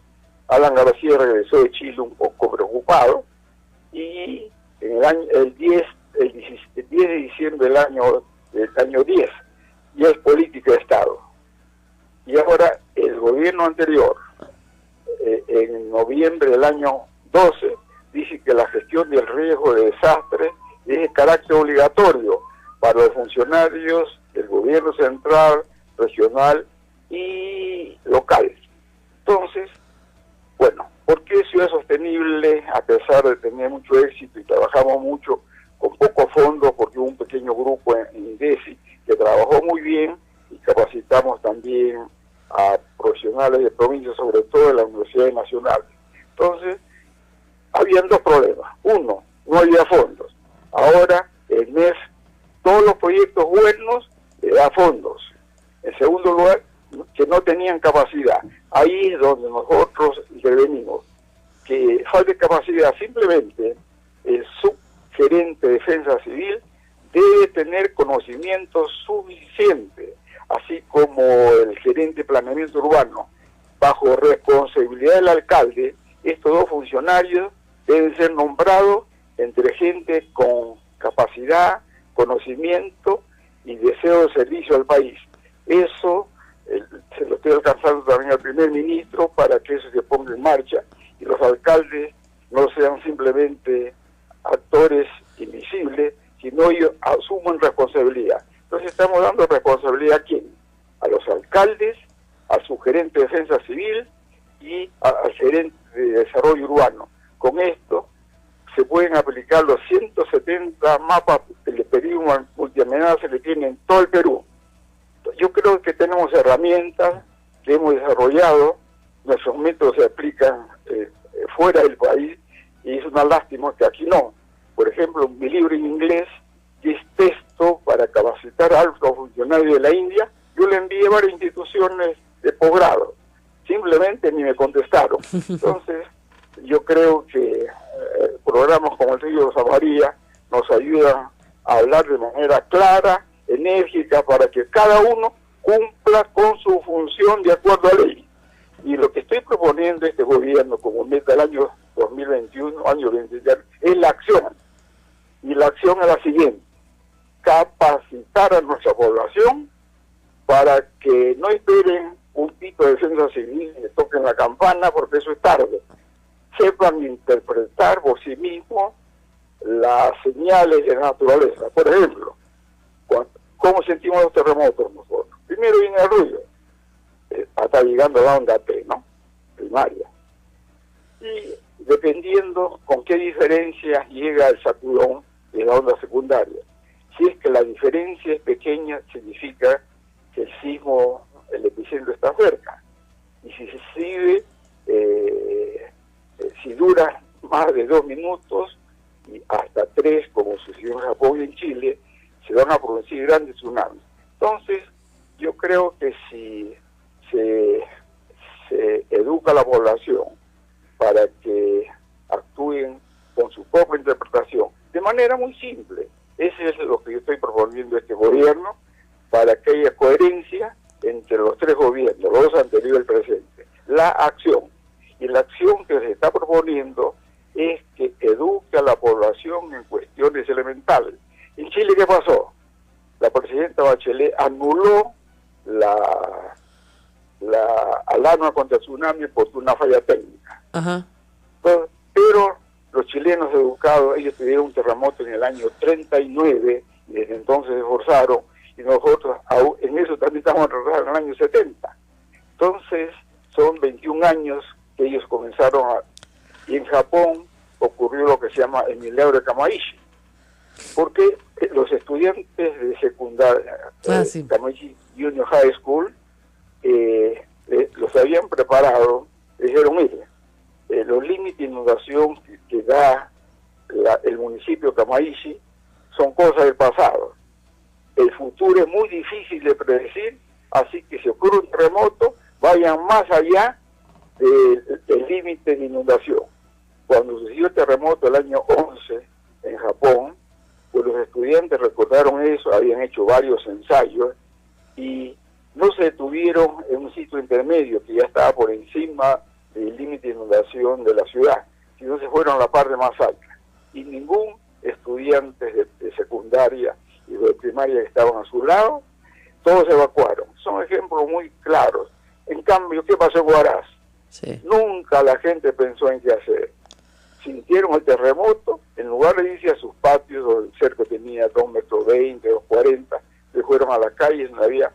Alan García regresó de Chile un poco preocupado, y en el 10 de diciembre del año 10, ya es política de Estado. Y ahora el gobierno anterior, en noviembre del año 12, dice que la gestión del riesgo de desastre es de carácter obligatorio para los funcionarios del gobierno central, regional y local. Entonces, bueno, ¿por qué Ciudad Sostenible, a pesar de tener mucho éxito y trabajamos mucho con poco fondo, porque hubo un pequeño grupo en INDECI que trabajó muy bien y capacitamos también a profesionales de provincias, sobre todo de las universidades nacionales? Entonces, habían dos problemas. Uno, no había fondos. Ahora, el MES, todos los proyectos buenos le da fondos. En segundo lugar, que no tenían capacidad. Ahí es donde nosotros intervenimos. Que falta capacidad. Simplemente el subgerente de Defensa Civil debe tener conocimiento suficiente, así como el gerente de Planeamiento Urbano. Bajo responsabilidad del alcalde, estos dos funcionarios deben ser nombrados entre gente con capacidad, conocimiento y deseo de servicio al país. Eso se lo estoy alcanzando también al primer ministro para que eso se ponga en marcha y los alcaldes no sean simplemente actores invisibles, sino ellos asuman responsabilidad. Entonces estamos dando responsabilidad ¿a quién? A los alcaldes, al subgerente de Defensa Civil y al gerente de Desarrollo Urbano. Con esto se pueden aplicar los 170 mapas de peligro multiamenaza que tiene en todo el Perú. Yo creo que tenemos herramientas que hemos desarrollado, nuestros métodos se aplican fuera del país, y es una lástima que aquí no. Por ejemplo, mi libro en inglés, que es texto para capacitar a altos funcionarios de la India, yo le envié a varias instituciones de posgrado, simplemente ni me contestaron. Entonces, yo creo que programas como el Río Rosa María nos ayudan a hablar de manera clara, enérgica, para que cada uno cumpla con su función de acuerdo a ley. Y lo que estoy proponiendo este gobierno como meta del año 2021, año 2020, es la acción. Y la acción es la siguiente: capacitar a nuestra población para que no esperen un pito de defensa civil y le toquen la campana, porque eso es tarde. Sepan interpretar por sí mismos las señales de la naturaleza. Por ejemplo, ¿cómo sentimos los terremotos nosotros? Primero viene el ruido, hasta llegando a la onda P, ¿no? Primaria. Y dependiendo con qué diferencia llega el sacudón de la onda secundaria. Si es que la diferencia es pequeña, significa que el sismo, el epicentro está cerca. Y si se sigue, si dura más de 2 minutos y hasta 3, como sucedió en Japón y en Chile, se van a producir grandes tsunamis. Entonces, yo creo que si se educa a la población para que actúen con su propia interpretación, de manera muy simple, ese es lo que yo estoy proponiendo a este gobierno, para que haya coherencia entre los 3 gobiernos, los 2 anteriores y el presente. La acción. Y la acción que se está proponiendo es que eduque a la población en cuestiones elementales. En Chile, ¿qué pasó? La presidenta Bachelet anuló la alarma contra el tsunami por una falla técnica. Ajá. Pero los chilenos educados, ellos tuvieron un terremoto en el año 39 y desde entonces se esforzaron, y nosotros en eso también estamos atrasados en el año 70. Entonces son 21 años que ellos comenzaron y en Japón ocurrió lo que se llama el milagro de Kamaishi, porque los estudiantes de secundaria, Kamaishi Junior High School, los habían preparado, dijeron, mire, los límites de inundación que da el municipio de Kamaishi son cosas del pasado. El futuro es muy difícil de predecir, así que si ocurre un terremoto, vayan más allá del límite de inundación. Cuando sucedió el terremoto el año 11 en Japón, pues los estudiantes recordaron eso, habían hecho varios ensayos y no se detuvieron en un sitio intermedio que ya estaba por encima del límite de inundación de la ciudad, sino se fueron a la parte más alta. Y ningún estudiante de secundaria y de primaria que estaban a su lado, todos se evacuaron. Son ejemplos muy claros. En cambio, ¿qué pasó en Huaraz? Sí. Nunca la gente pensó en qué hacer. Sintieron el terremoto, en lugar de irse a sus patios, donde el cerco tenía 2,20 metros, 2,40, se fueron a las calles donde había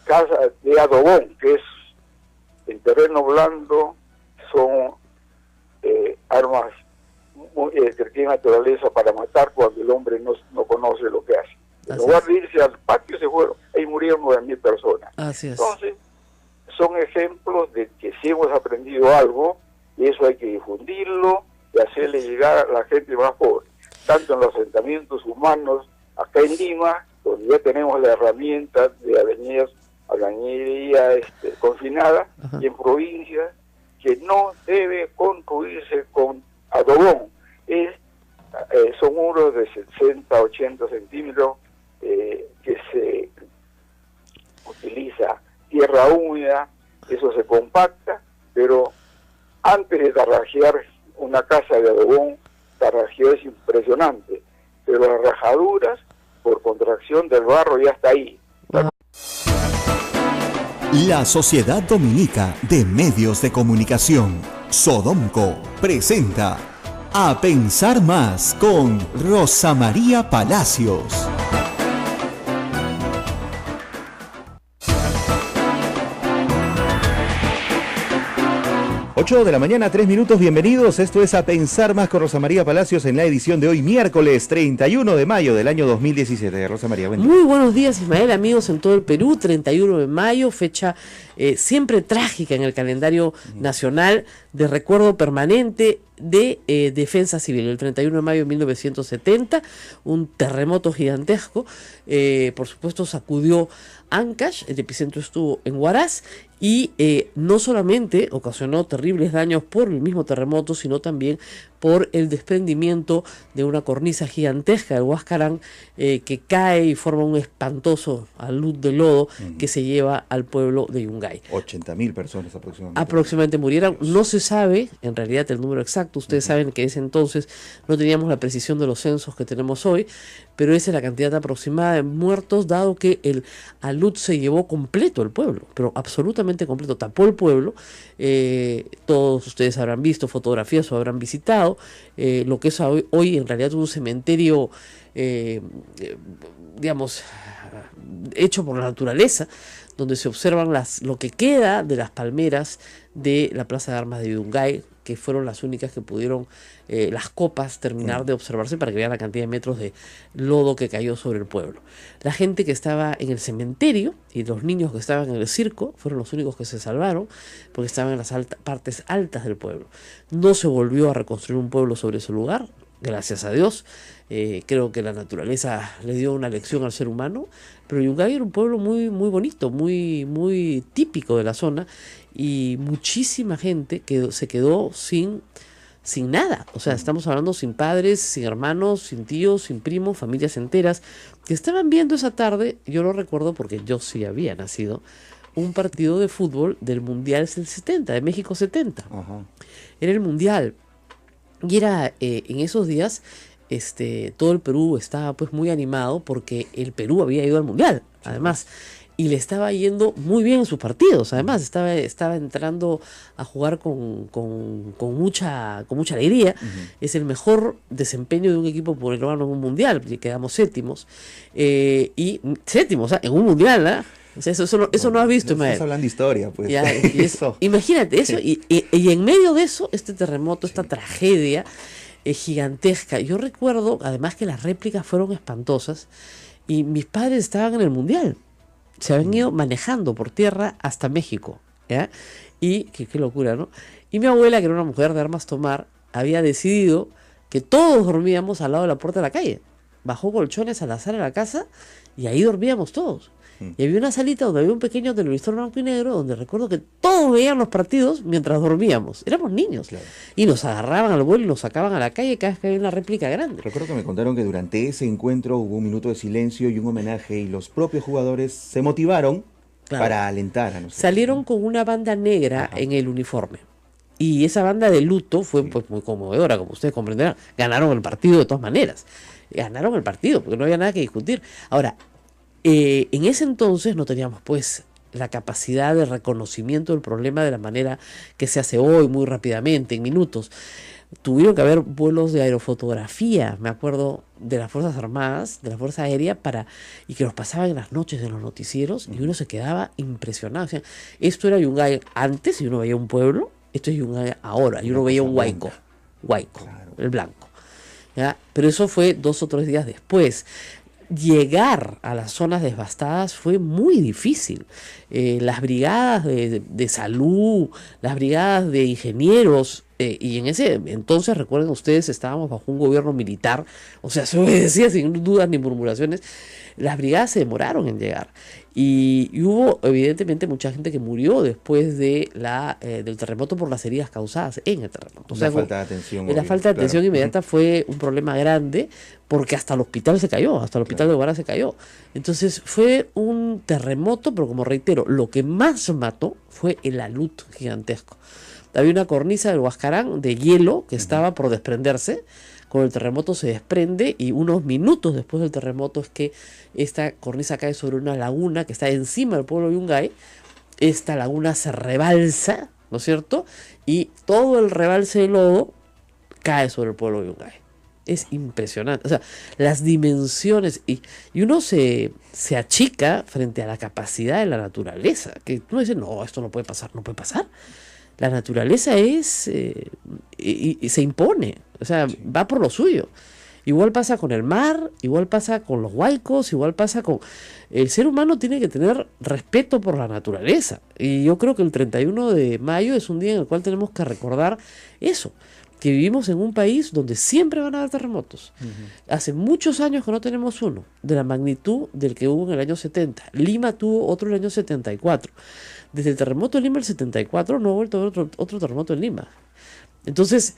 casas de adobón, que es en terreno blando, son armas que tienen naturaleza para matar cuando el hombre no conoce lo que hace. En lugar de irse al patio, se fueron, ahí murieron 9.000 personas. Así es. Entonces, son ejemplos de que si hemos aprendido algo, y eso hay que difundirlo y hacerle llegar a la gente más pobre, tanto en los asentamientos humanos acá en Lima, donde ya tenemos la herramienta de albañilería confinada, y en provincias que no debe construirse con adobón, son muros de 60, 80 centímetros que se utiliza tierra húmeda, eso se compacta, pero antes de tarrajear una casa de adobón, tarrajeo es impresionante, pero las rajaduras por contracción del barro ya está ahí. La Sociedad Dominica de Medios de Comunicación, Sodomco, presenta A Pensar Más con Rosa María Palacios. 8 de la mañana, 3 minutos, bienvenidos. Esto es A Pensar Más con Rosa María Palacios en la edición de hoy, miércoles 31 de mayo del año 2017. Rosa María, buen día. Muy buenos días, Ismael, amigos en todo el Perú. 31 de mayo, fecha siempre trágica en el calendario nacional, de recuerdo permanente de defensa civil. El 31 de mayo de 1970, un terremoto gigantesco, por supuesto sacudió Ancash, el epicentro estuvo en Huaraz, y no solamente ocasionó terribles daños por el mismo terremoto, sino también por el desprendimiento de una cornisa gigantesca del Huascarán que cae y forma un espantoso alud de lodo que se lleva al pueblo de Yungay. 80.000 personas aproximadamente. Aproximadamente murieron. No se sabe en realidad el número exacto. Ustedes saben que en ese entonces no teníamos la precisión de los censos que tenemos hoy, pero esa es la cantidad aproximada de muertos, dado que el alud se llevó completo el pueblo, pero absolutamente completo, tapó el pueblo. Todos ustedes habrán visto fotografías o habrán visitado lo que es hoy en realidad un cementerio, digamos, hecho por la naturaleza, donde se observan lo que queda de las palmeras de la Plaza de Armas de Yungay, que fueron las únicas que pudieron las copas terminar de observarse, para que vean la cantidad de metros de lodo que cayó sobre el pueblo. La gente que estaba en el cementerio y los niños que estaban en el circo fueron los únicos que se salvaron, porque estaban en las partes altas del pueblo. No se volvió a reconstruir un pueblo sobre ese lugar, gracias a Dios. Creo que la naturaleza le dio una lección al ser humano, pero Yungay era un pueblo muy, muy bonito, muy, muy típico de la zona, y muchísima gente se quedó sin nada. O sea, estamos hablando sin padres, sin hermanos, sin tíos, sin primos, familias enteras que estaban viendo esa tarde. Yo lo recuerdo porque yo sí había nacido, un partido de fútbol del Mundial del 70, de México 70. Ajá. Era el Mundial. Y era en esos días, todo el Perú estaba pues muy animado porque el Perú había ido al Mundial, además, y le estaba yendo muy bien en sus partidos. Además, estaba entrando a jugar con mucha alegría. Es el mejor desempeño de un equipo peruano en un Mundial, quedamos séptimos, y séptimos, o sea, en un Mundial, ¿eh? O sea, eso no has visto, Ismael. Estás hablando de historia, pues. Ya, imagínate eso, y en medio de eso, este terremoto, esta tragedia gigantesca. Yo recuerdo, además, que las réplicas fueron espantosas, y mis padres estaban en el Mundial. Se habían ido manejando por tierra hasta México, ¿ya? Y qué locura, ¿no? Y mi abuela, que era una mujer de armas tomar, había decidido que todos dormíamos al lado de la puerta de la calle. Bajó colchones a la sala de la casa y ahí dormíamos todos. Y había una salita donde había un pequeño televisor blanco y negro, donde recuerdo que todos veían los partidos mientras dormíamos. Éramos niños. Claro. Y nos agarraban al vuelo y nos sacaban a la calle cada vez que había una réplica grande. Recuerdo que me contaron que durante ese encuentro hubo un minuto de silencio y un homenaje, y los propios jugadores se motivaron para alentar a nosotros. Salieron con una banda negra en el uniforme. Y esa banda de luto fue pues muy conmovedora, como ustedes comprenderán. Ganaron el partido de todas maneras. Ganaron el partido, porque no había nada que discutir. Ahora, en ese entonces no teníamos pues la capacidad de reconocimiento del problema de la manera que se hace hoy, muy rápidamente, en minutos. Tuvieron que haber vuelos de aerofotografía, me acuerdo, de las Fuerzas Armadas, de la Fuerza Aérea, y que los pasaban en las noches en los noticieros, y uno se quedaba impresionado. O sea, esto era Yungay antes, y uno veía un pueblo; esto es Yungay ahora, y uno veía un Huayco, claro, el blanco, ¿ya? Pero eso fue 2 o 3 días después. Llegar a las zonas devastadas fue muy difícil. Las brigadas de salud, las brigadas de ingenieros, y en ese entonces, recuerden ustedes, estábamos bajo un gobierno militar, o sea, se obedecía sin dudas ni murmuraciones. Las brigadas se demoraron en llegar, y hubo evidentemente mucha gente que murió después de del terremoto por las heridas causadas en el terremoto. O sea, falta de atención. La falta de atención inmediata fue un problema grande, porque hasta el hospital se cayó, hasta el hospital de Huaraz se cayó. Entonces fue un terremoto, pero como reitero, lo que más mató fue el alud gigantesco. Había una cornisa del Huascarán de hielo que estaba por desprenderse. Con el terremoto se desprende, y unos minutos después del terremoto es que esta cornisa cae sobre una laguna que está encima del pueblo de Yungay. Esta laguna se rebalsa, ¿no es cierto? Y todo el rebalse de lodo cae sobre el pueblo de Yungay. Es impresionante, o sea, las dimensiones, y uno se achica frente a la capacidad de la naturaleza, que uno dice, no, esto no puede pasar, La naturaleza es y se impone, o sea, va por lo suyo. Igual pasa con el mar, igual pasa con los huaicos, igual pasa con... El ser humano tiene que tener respeto por la naturaleza. Y yo creo que el 31 de mayo es un día en el cual tenemos que recordar eso, que vivimos en un país donde siempre van a haber terremotos. Hace muchos años que no tenemos uno de la magnitud del que hubo en el año 70. Lima tuvo otro en el año 74. Desde el terremoto de Lima del 74 no ha vuelto a haber otro terremoto en Lima. Entonces,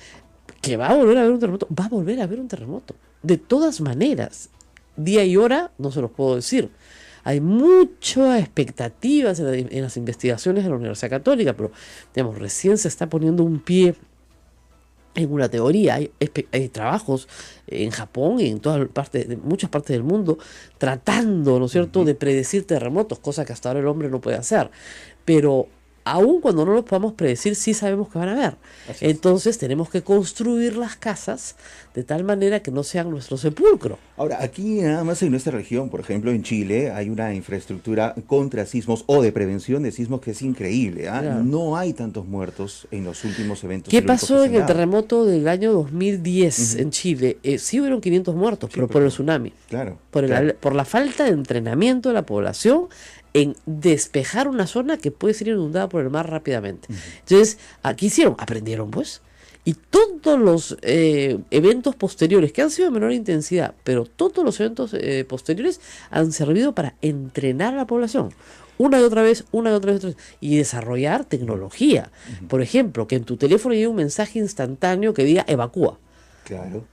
que va a volver a haber un terremoto, va a volver a haber un terremoto. De todas maneras, día y hora no se los puedo decir. Hay muchas expectativas en las investigaciones de la Universidad Católica, pero digamos, recién se está poniendo un pie en una teoría. Hay trabajos en Japón y en muchas partes del mundo tratando, ¿no es cierto?, de predecir terremotos, cosa que hasta ahora el hombre no puede hacer. Pero aun cuando no los podamos predecir, sí sabemos que van a haber. Entonces tenemos que construir las casas de tal manera que no sean nuestro sepulcro. Ahora, aquí nada más en nuestra región, por ejemplo en Chile, hay una infraestructura contra sismos o de prevención de sismos que es increíble. Claro. No hay tantos muertos en los últimos eventos. ¿Qué pasó en el terremoto del año 2010 en Chile? Sí hubieron 500 muertos, pero por el tsunami. Claro. Por la falta de entrenamiento de la población en despejar una zona que puede ser inundada por el mar rápidamente. Entonces, ¿qué hicieron? Aprendieron, pues. Y todos los eventos posteriores, que han sido de menor intensidad, pero todos los eventos posteriores han servido para entrenar a la población. Una y otra vez, y desarrollar tecnología. Por ejemplo, que en tu teléfono llegue un mensaje instantáneo que diga evacúa. Claro.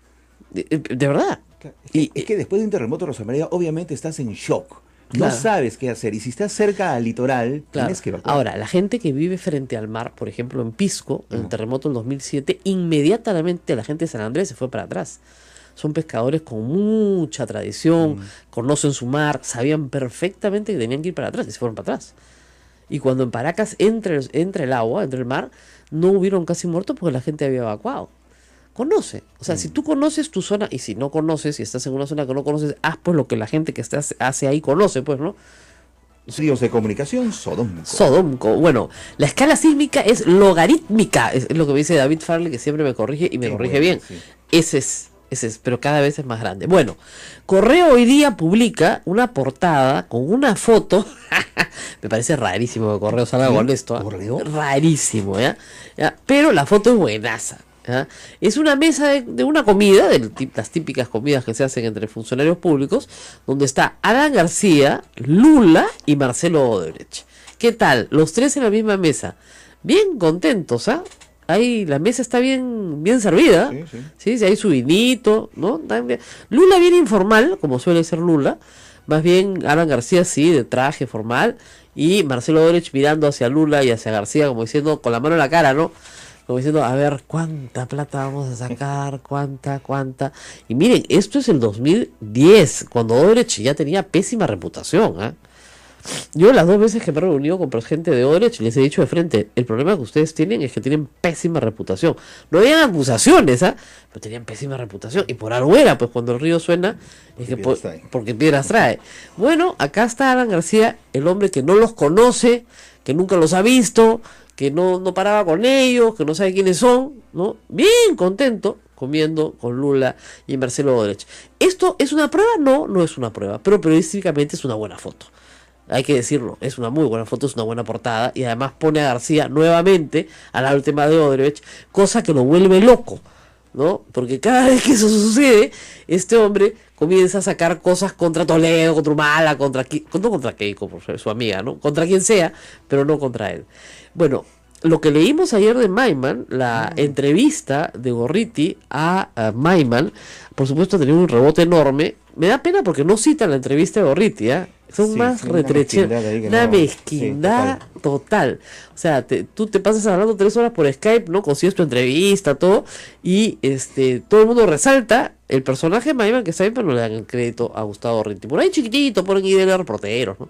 De verdad. Claro. Es que después de un terremoto, Rosa María, obviamente estás en shock. No sabes qué hacer, y si estás cerca al litoral, tienes que evacuar. Ahora, la gente que vive frente al mar, por ejemplo en Pisco, en el terremoto del 2007, inmediatamente la gente de San Andrés se fue para atrás. Son pescadores con mucha tradición, conocen su mar, sabían perfectamente que tenían que ir para atrás y se fueron para atrás. Y cuando en Paracas entra el mar, no hubieron casi muertos porque la gente había evacuado. Conoce, o sea, si tú conoces tu zona, y si no conoces, si estás en una zona que no conoces, haz pues lo que la gente que hace ahí conoce, pues, ¿no? Ríos de comunicación, Sodómco. Bueno, la escala sísmica es logarítmica, es lo que me dice David Farley, que siempre me corrige y me corrige bien. Sí. Ese es, pero cada vez es más grande. Bueno, Correo hoy día publica una portada con una foto. Me parece rarísimo que Correo salga con esto. Rarísimo, ¿ya? Pero la foto es buenaza. Es una mesa de una comida, las típicas comidas que se hacen entre funcionarios públicos, donde está Alan García, Lula y Marcelo Odebrecht. ¿Qué tal? Los tres en la misma mesa. Bien contentos, Ahí la mesa está bien servida. Sí, hay su vinito, ¿no? Lula bien informal, como suele ser Lula. Más bien Alan García sí, de traje formal. Y Marcelo Odebrecht mirando hacia Lula y hacia García, como diciendo, con la mano en la cara, ¿no? Como diciendo, a ver, ¿cuánta plata vamos a sacar? ¿Cuánta? Y miren, esto es el 2010, cuando Odebrecht ya tenía pésima reputación, Yo las 2 veces que me he reunido con gente de Odebrecht les he dicho de frente, el problema que ustedes tienen es que tienen pésima reputación. No habían acusaciones, pero tenían pésima reputación. Y por algo era, pues cuando el río suena, es que porque piedras trae. Bueno, acá está Alan García, el hombre que no los conoce, que nunca los ha visto, que no paraba con ellos, que no sabe quiénes son, ¿no? Bien contento comiendo con Lula y Marcelo Odebrecht. ¿Esto es una prueba? No es una prueba, pero periodísticamente es una buena foto. Hay que decirlo, es una muy buena foto, es una buena portada, y además pone a García nuevamente a la última de Odebrecht, cosa que lo vuelve loco, ¿no? Porque cada vez que eso sucede, este hombre comienza a sacar cosas contra Toledo, contra Humala, no contra Keiko, por ser su amiga, ¿no? Contra quien sea, pero no contra él. Bueno, lo que leímos ayer de Maiman, la entrevista de Gorriti a Maiman, por supuesto ha tenido un rebote enorme. Me da pena porque no citan la entrevista de Gorriti, Son más retrecheros. Una mezquindad total. O sea, tú te pasas hablando 3 horas por Skype, ¿no? Consigues tu entrevista, todo, y todo el mundo resalta el personaje de Maiman, que está bien, pero no le dan el crédito a Gustavo Gorriti. Por ahí chiquitito, ponen ahí de los reporteros, ¿no?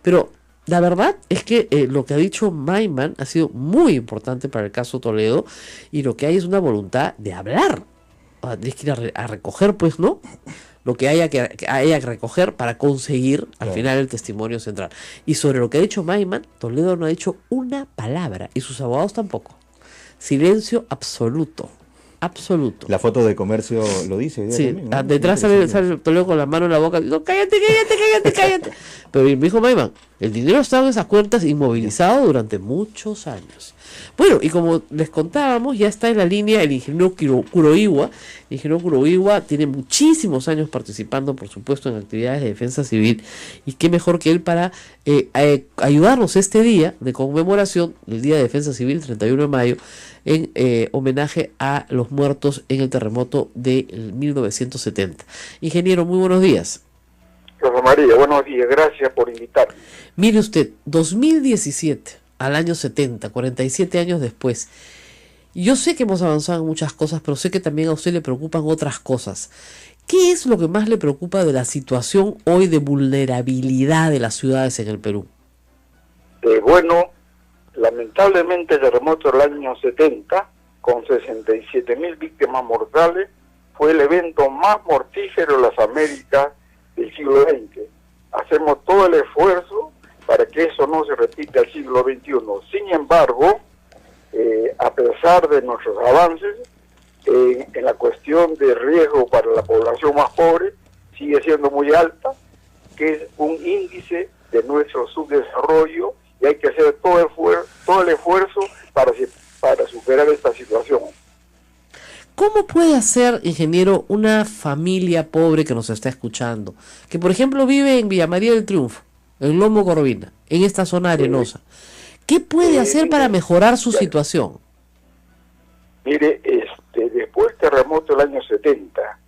Pero la verdad es que lo que ha dicho Maiman ha sido muy importante para el caso Toledo, y lo que hay es una voluntad de hablar. Tienes que ir a recoger, pues, ¿no? lo que haya que recoger para conseguir al final el testimonio central. Y sobre lo que ha dicho Maiman, Toledo no ha dicho una palabra y sus abogados tampoco. Silencio absoluto. Absoluto. La foto de Comercio lo dice. Sí, también, ¿no? Detrás sale Toledo con la mano en la boca diciendo, cállate. Pero me dijo Maiman, el dinero estaba en esas cuentas inmovilizado durante muchos años. Bueno, y como les contábamos, ya está en la línea el ingeniero Kuroiwa. El ingeniero Kuroiwa tiene muchísimos años participando, por supuesto, en actividades de defensa civil, y qué mejor que él para ayudarnos este día de conmemoración del Día de Defensa Civil, 31 de mayo, en homenaje a los muertos en el terremoto de 1970. Ingeniero, muy buenos días. Rosa María, buenos días, gracias por invitarme. Mire usted, 2017 al año 70, 47 años después. Yo sé que hemos avanzado en muchas cosas, pero sé que también a usted le preocupan otras cosas. ¿Qué es lo que más le preocupa de la situación hoy de vulnerabilidad de las ciudades en el Perú? Bueno, lamentablemente el terremoto del año 70, con 67.000 víctimas mortales, fue el evento más mortífero de las Américas del siglo XX. Hacemos todo el esfuerzo para que eso no se repita al siglo XXI. Sin embargo, a pesar de nuestros avances, en la cuestión de riesgo para la población más pobre, sigue siendo muy alta, que es un índice de nuestro subdesarrollo, y hay que hacer todo el esfuerzo para superar esta situación. ¿Cómo puede hacer, ingeniero, una familia pobre que nos está escuchando, que por ejemplo vive en Villa María del Triunfo, en Lombo Corvina, en esta zona arenosa? ¿Qué puede hacer para mejorar su situación? Mire, después del terremoto del año 70,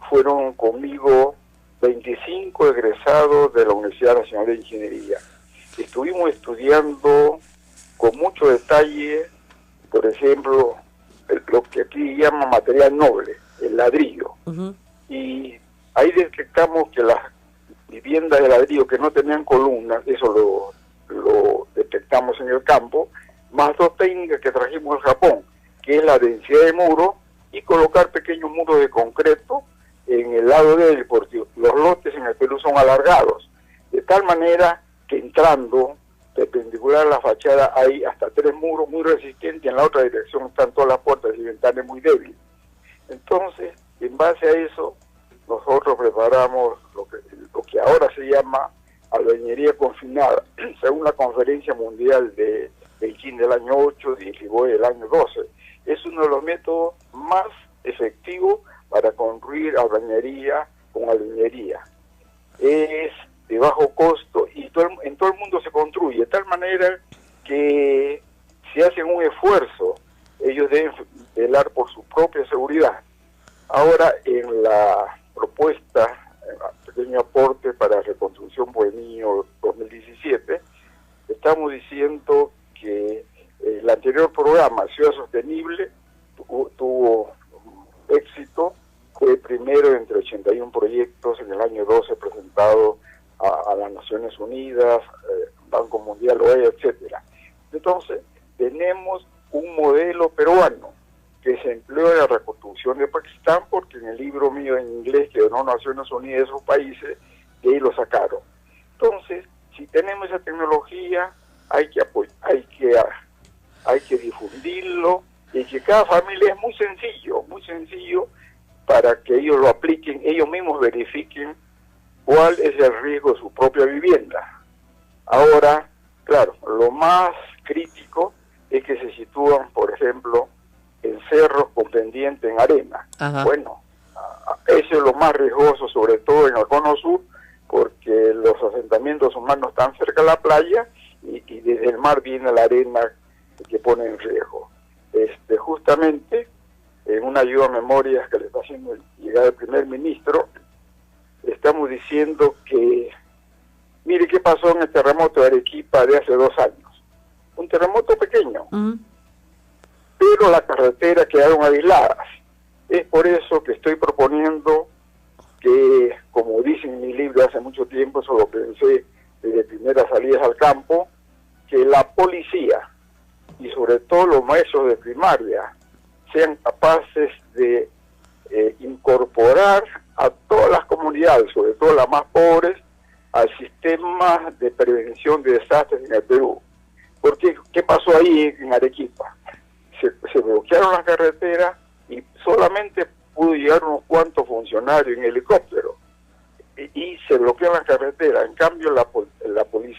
fueron conmigo 25 egresados de la Universidad Nacional de Ingeniería. Estuvimos estudiando con mucho detalle, por ejemplo, lo que aquí llaman material noble, el ladrillo. Y ahí detectamos que las viviendas de ladrillo que no tenían columnas, eso lo detectamos en el campo, más dos técnicas que trajimos del Japón, que es la densidad de muro y colocar pequeños muros de concreto en el lado de él, porque los lotes en el Perú son alargados, de tal manera que entrando perpendicular a la fachada hay hasta 3 muros muy resistentes, y en la otra dirección están todas las puertas y ventanas muy débiles. Entonces, en base a eso, nosotros preparamos lo que ahora se llama albañilería confinada, según la Conferencia Mundial de Beijing del año 8 y Lisboa del año 12. Es uno de los métodos más efectivos para construir albañilería con albañilería. Es de bajo costo y en todo el mundo se construye, de tal manera que si hacen un esfuerzo, ellos deben velar por su propia seguridad. Ahora, en la propuesta, pequeño aporte para reconstrucción por el niño 2017, estamos diciendo que el anterior programa, Ciudad Sostenible, tuvo éxito, fue primero entre 81 proyectos en el año 12 presentado a las Naciones Unidas, Banco Mundial, OEA, etcétera. Entonces, tenemos un modelo peruano que se empleó en la reconstrucción de Pakistán, porque en el libro mío en inglés que donó Naciones Unidas de esos países, de ahí lo sacaron. Entonces, si tenemos esa tecnología, hay que difundirlo, y que cada familia es muy sencillo para que ellos lo apliquen, ellos mismos verifiquen cuál es el riesgo de su propia vivienda. Ahora, claro, lo más crítico es que se sitúan, por ejemplo, en cerros con pendiente en arena. Ajá. Bueno, eso es lo más riesgoso, sobre todo en el cono sur, porque los asentamientos humanos están cerca de la playa y desde el mar viene la arena que pone en riesgo. Justamente, en una ayuda a memorias que le está haciendo llegar el primer ministro, estamos diciendo que, mire qué pasó en el terremoto de Arequipa de hace 2 años. Un terremoto pequeño, pero las carreteras quedaron aisladas. Es por eso que estoy proponiendo que, como dice en mi libro hace mucho tiempo, eso lo pensé desde primeras salidas al campo, que la policía y sobre todo los maestros de primaria sean capaces de incorporar a todas las comunidades, sobre todo las más pobres, al sistema de prevención de desastres en el Perú. Porque, ¿qué pasó ahí en Arequipa? Se bloquearon las carreteras y solamente pudo llegar unos cuantos funcionarios en helicóptero y se bloquean las carreteras. En cambio, la policía